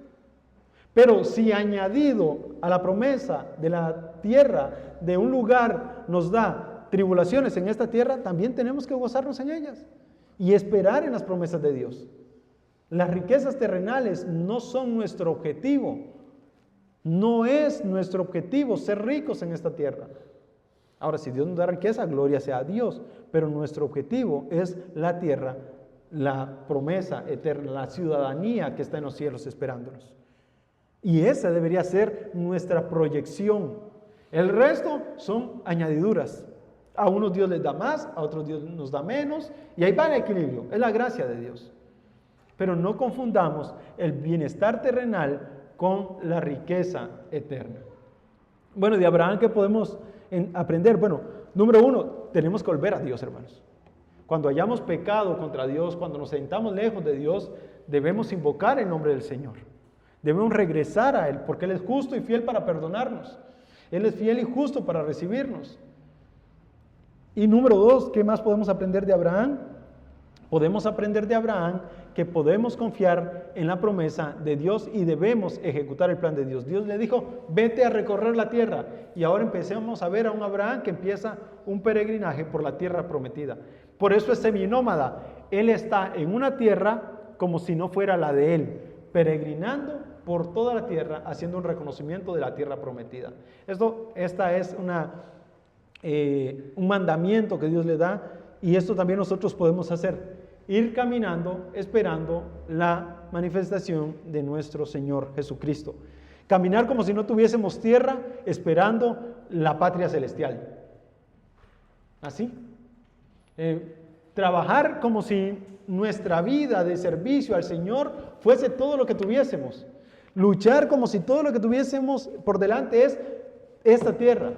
Pero si añadido a la promesa de la tierra, de un lugar, nos da tribulaciones en esta tierra, también tenemos que gozarnos en ellas y esperar en las promesas de Dios. Las riquezas terrenales no son nuestro objetivo. No es nuestro objetivo ser ricos en esta tierra. Ahora, si Dios nos da riqueza, gloria sea a Dios. Pero nuestro objetivo es la tierra, la promesa eterna, la ciudadanía que está en los cielos esperándonos. Y esa debería ser nuestra proyección. El resto son añadiduras. A unos Dios les da más, a otros Dios nos da menos. Y ahí va el equilibrio, es la gracia de Dios. Pero no confundamos el bienestar terrenal con la riqueza eterna. Bueno, de Abraham, ¿qué podemos aprender? Bueno, número uno, tenemos que volver a Dios, hermanos. Cuando hayamos pecado contra Dios, cuando nos sentamos lejos de Dios, debemos invocar el nombre del Señor. Debemos regresar a Él, porque Él es justo y fiel para perdonarnos. Él es fiel y justo para recibirnos. Y número dos, ¿qué más podemos aprender de Abraham? Podemos aprender de Abraham que podemos confiar en la promesa de Dios y debemos ejecutar el plan de Dios. Dios le dijo: vete a recorrer la tierra. Y ahora empecemos a ver a un Abraham que empieza un peregrinaje por la tierra prometida. Por eso es seminómada. Él está en una tierra como si no fuera la de él, peregrinando por toda la tierra, haciendo un reconocimiento de la tierra prometida. Esta es un mandamiento que Dios le da, y esto también nosotros podemos hacer. Ir caminando, esperando la manifestación de nuestro Señor Jesucristo. Caminar como si no tuviésemos tierra, esperando la patria celestial. ¿Así? Trabajar como si nuestra vida de servicio al Señor fuese todo lo que tuviésemos. Luchar como si todo lo que tuviésemos por delante es esta tierra,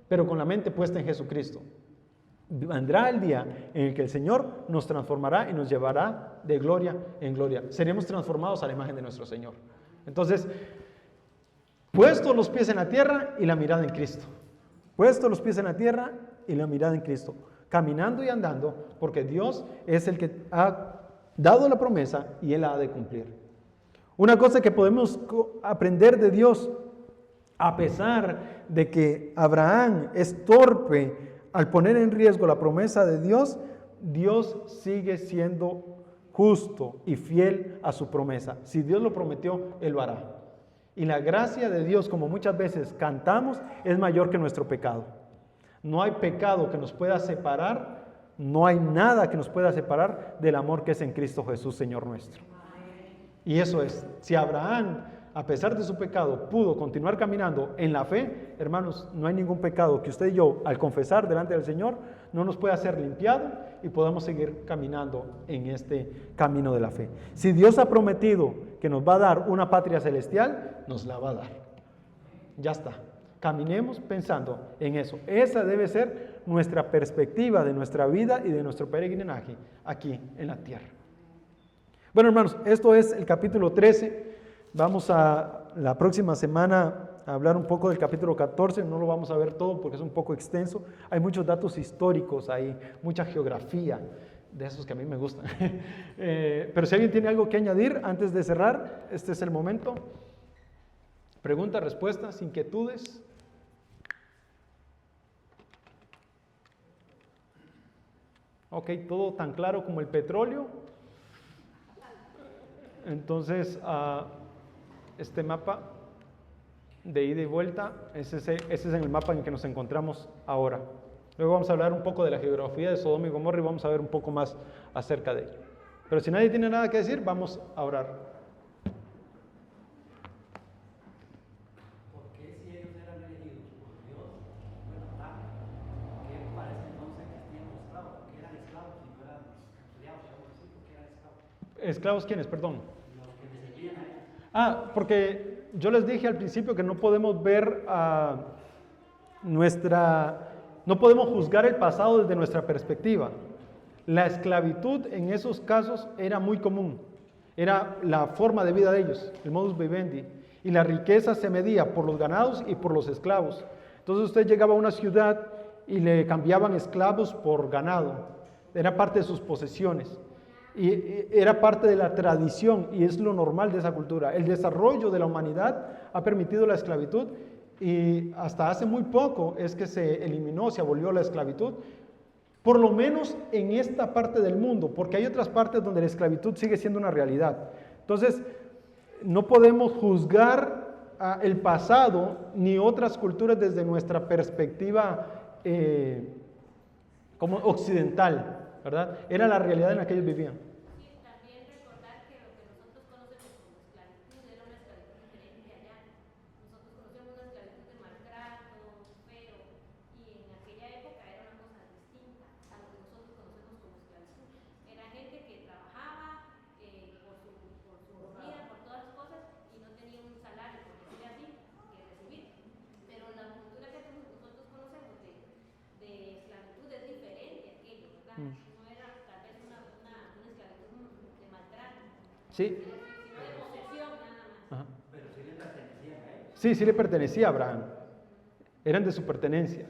pero con la mente puesta en Jesucristo. Vendrá el día en el que el Señor nos transformará y nos llevará de gloria en gloria. Seremos transformados a la imagen de nuestro Señor. Entonces, puestos los pies en la tierra y la mirada en Cristo. Puestos los pies en la tierra y la mirada en Cristo. Caminando y andando, porque Dios es el que ha dado la promesa y Él la ha de cumplir. Una cosa que podemos aprender de Dios, a pesar de que Abraham es torpe al poner en riesgo la promesa de Dios, Dios sigue siendo justo y fiel a su promesa. Si Dios lo prometió, Él lo hará. Y la gracia de Dios, como muchas veces cantamos, es mayor que nuestro pecado. No hay pecado que nos pueda separar, no hay nada que nos pueda separar del amor que es en Cristo Jesús, Señor nuestro. Y eso es, si Abraham a pesar de su pecado, pudo continuar caminando en la fe, hermanos, no hay ningún pecado que usted y yo, al confesar delante del Señor, no nos pueda ser limpiado y podamos seguir caminando en este camino de la fe. Si Dios ha prometido que nos va a dar una patria celestial, nos la va a dar. Ya está. Caminemos pensando en eso. Esa debe ser nuestra perspectiva de nuestra vida y de nuestro peregrinaje aquí en la tierra. Bueno, hermanos, esto es el capítulo 13. Vamos a la próxima semana a hablar un poco del capítulo 14. No lo vamos a ver todo porque es un poco extenso. Hay muchos datos históricos ahí, mucha geografía, de esos que a mí me gustan. Pero si alguien tiene algo que añadir antes de cerrar, este es el momento. Preguntas, respuestas, inquietudes. Ok, todo tan claro como el petróleo. Entonces, este mapa de ida y vuelta, ese es en el mapa en el que nos encontramos ahora. Luego vamos a hablar un poco de la geografía de Sodoma y Gomorra y vamos a ver un poco más acerca de ello. Pero si nadie tiene nada que decir, vamos a orar. ¿Por qué si ellos eran elegidos por Dios, bueno, ¿por qué parece entonces que tenían esclavos? ¿Por qué eran esclavos y no eran empleados? ¿Por qué eran esclavos? ¿Esclavos quiénes? Perdón. Los que les servían a ellos. Porque yo les dije al principio que no podemos ver no podemos juzgar el pasado desde nuestra perspectiva. La esclavitud en esos casos era muy común, era la forma de vida de ellos, el modus vivendi, y la riqueza se medía por los ganados y por los esclavos. Entonces usted llegaba a una ciudad y le cambiaban esclavos por ganado, era parte de sus posesiones. Y era parte de la tradición y es lo normal de esa cultura. El desarrollo de la humanidad ha permitido la esclavitud y hasta hace muy poco es que se eliminó, se abolió la esclavitud, por lo menos en esta parte del mundo, porque hay otras partes donde la esclavitud sigue siendo una realidad. Entonces, no podemos juzgar el pasado ni otras culturas desde nuestra perspectiva como occidental. ¿Verdad? Era la realidad en la que ellos vivían. Sí, también recordar que lo que nosotros conocemos como esclavitud era una esclavitud diferente allá. Nosotros conocemos una esclavitud de maltrato, feo, y en aquella época era una cosa distinta a lo que nosotros conocemos como esclavitud. Era gente que trabajaba por su comida, por todas las cosas, y no tenía un salario, por decirlo así, que recibir. Pero la cultura que nosotros conocemos de esclavitud es diferente a aquello, ¿verdad? Sí. De posesión nada más. Ajá. Pero sí le pertenecían a ellos. Sí, sí le pertenecía a Abraham. Eran de su pertenencia.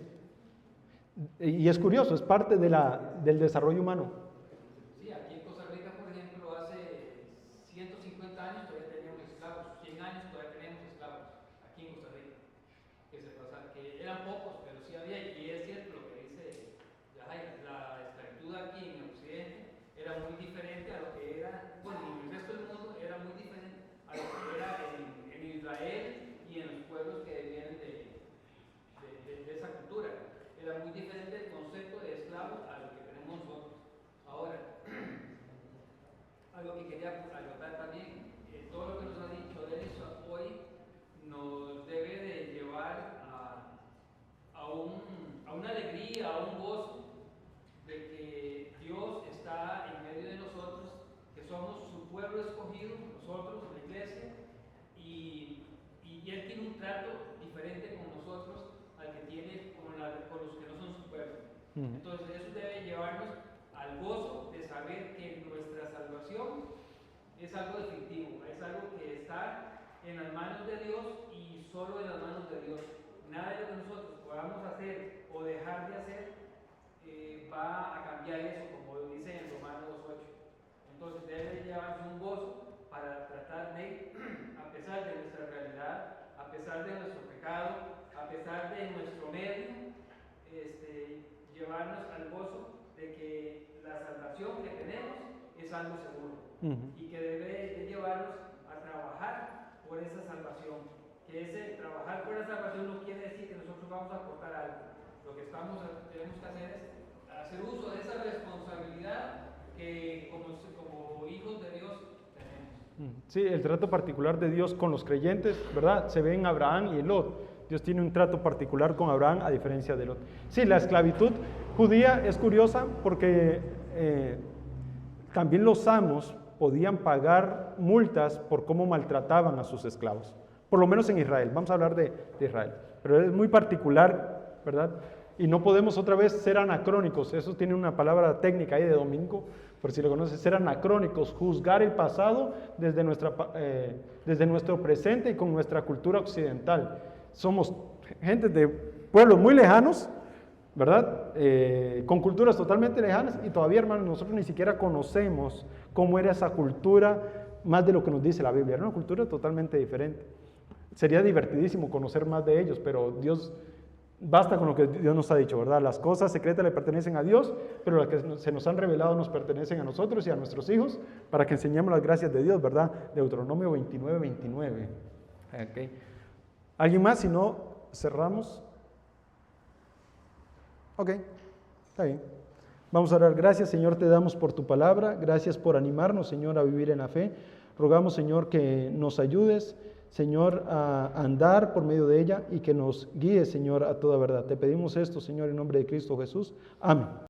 Y es curioso, es parte del desarrollo humano. Sí, aquí en Costa Rica, por ejemplo, hace 150 años todavía teníamos esclavos, 100 años todavía teníamos esclavos aquí en Costa Rica, que eran pocos, pero sí había, y es cierto lo que dice la esclavitud aquí en Occidente era muy diferente a lo que era, bueno, en el resto del mundo era muy diferente a lo que era en Israel y en los pueblos que vienen de esa cultura. Era muy diferente el concepto de esclavo a lo que tenemos nosotros. Ahora, algo que quería acotar también, todo lo que nos ha dicho Denis hoy nos debe de llevar a una alegría, a un gozo de que Dios está en medio de nosotros, que somos su pueblo escogido, nosotros, la iglesia, y Él tiene un trato diferente con nosotros al que tiene con los que no son su pueblo. Entonces eso debe llevarnos al gozo de saber que nuestra salvación es algo definitivo, es algo que está en las manos de Dios y solo en las manos de Dios. Nada de lo que nosotros podamos hacer o dejar de hacer va a cambiar eso, como dice en Romanos 8. Entonces debe llevarnos un gozo para tratar de, a pesar de nuestra realidad, a pesar de nuestro pecado, a pesar de nuestro medio, llevarnos al gozo de que la salvación que tenemos es algo seguro y que debe de llevarnos a trabajar por esa salvación. Que ese trabajar por la salvación no quiere decir que nosotros vamos a aportar algo. Lo que tenemos que hacer es hacer uso de esa responsabilidad que como hijos de Dios tenemos. Sí, el trato particular de Dios con los creyentes, ¿verdad? Se ve en Abraham y en Lot. Dios tiene un trato particular con Abraham a diferencia de Lot. Sí, la esclavitud judía es curiosa porque también los amos podían pagar multas por cómo maltrataban a sus esclavos. Por lo menos en Israel. Vamos a hablar de Israel. Pero es muy particular, ¿verdad? Y no podemos otra vez ser anacrónicos. Eso tiene una palabra técnica ahí de domingo, por si lo conoces, ser anacrónicos, juzgar el pasado desde nuestro presente y con nuestra cultura occidental. Somos gente de pueblos muy lejanos, ¿verdad? Con culturas totalmente lejanas y todavía, hermanos, nosotros ni siquiera conocemos cómo era esa cultura más de lo que nos dice la Biblia. Era una cultura totalmente diferente. Sería divertidísimo conocer más de ellos, pero Dios, basta con lo que Dios nos ha dicho, ¿verdad? Las cosas secretas le pertenecen a Dios, pero las que se nos han revelado nos pertenecen a nosotros y a nuestros hijos para que enseñemos las gracias de Dios, ¿verdad? Deuteronomio 29, 29. Okay. ¿Alguien más? Si no, cerramos. Ok, está bien. Vamos a orar. Gracias, Señor, te damos por tu palabra. Gracias por animarnos, Señor, a vivir en la fe. Rogamos, Señor, que nos ayudes, Señor, a andar por medio de ella y que nos guíes, Señor, a toda verdad. Te pedimos esto, Señor, en nombre de Cristo Jesús. Amén.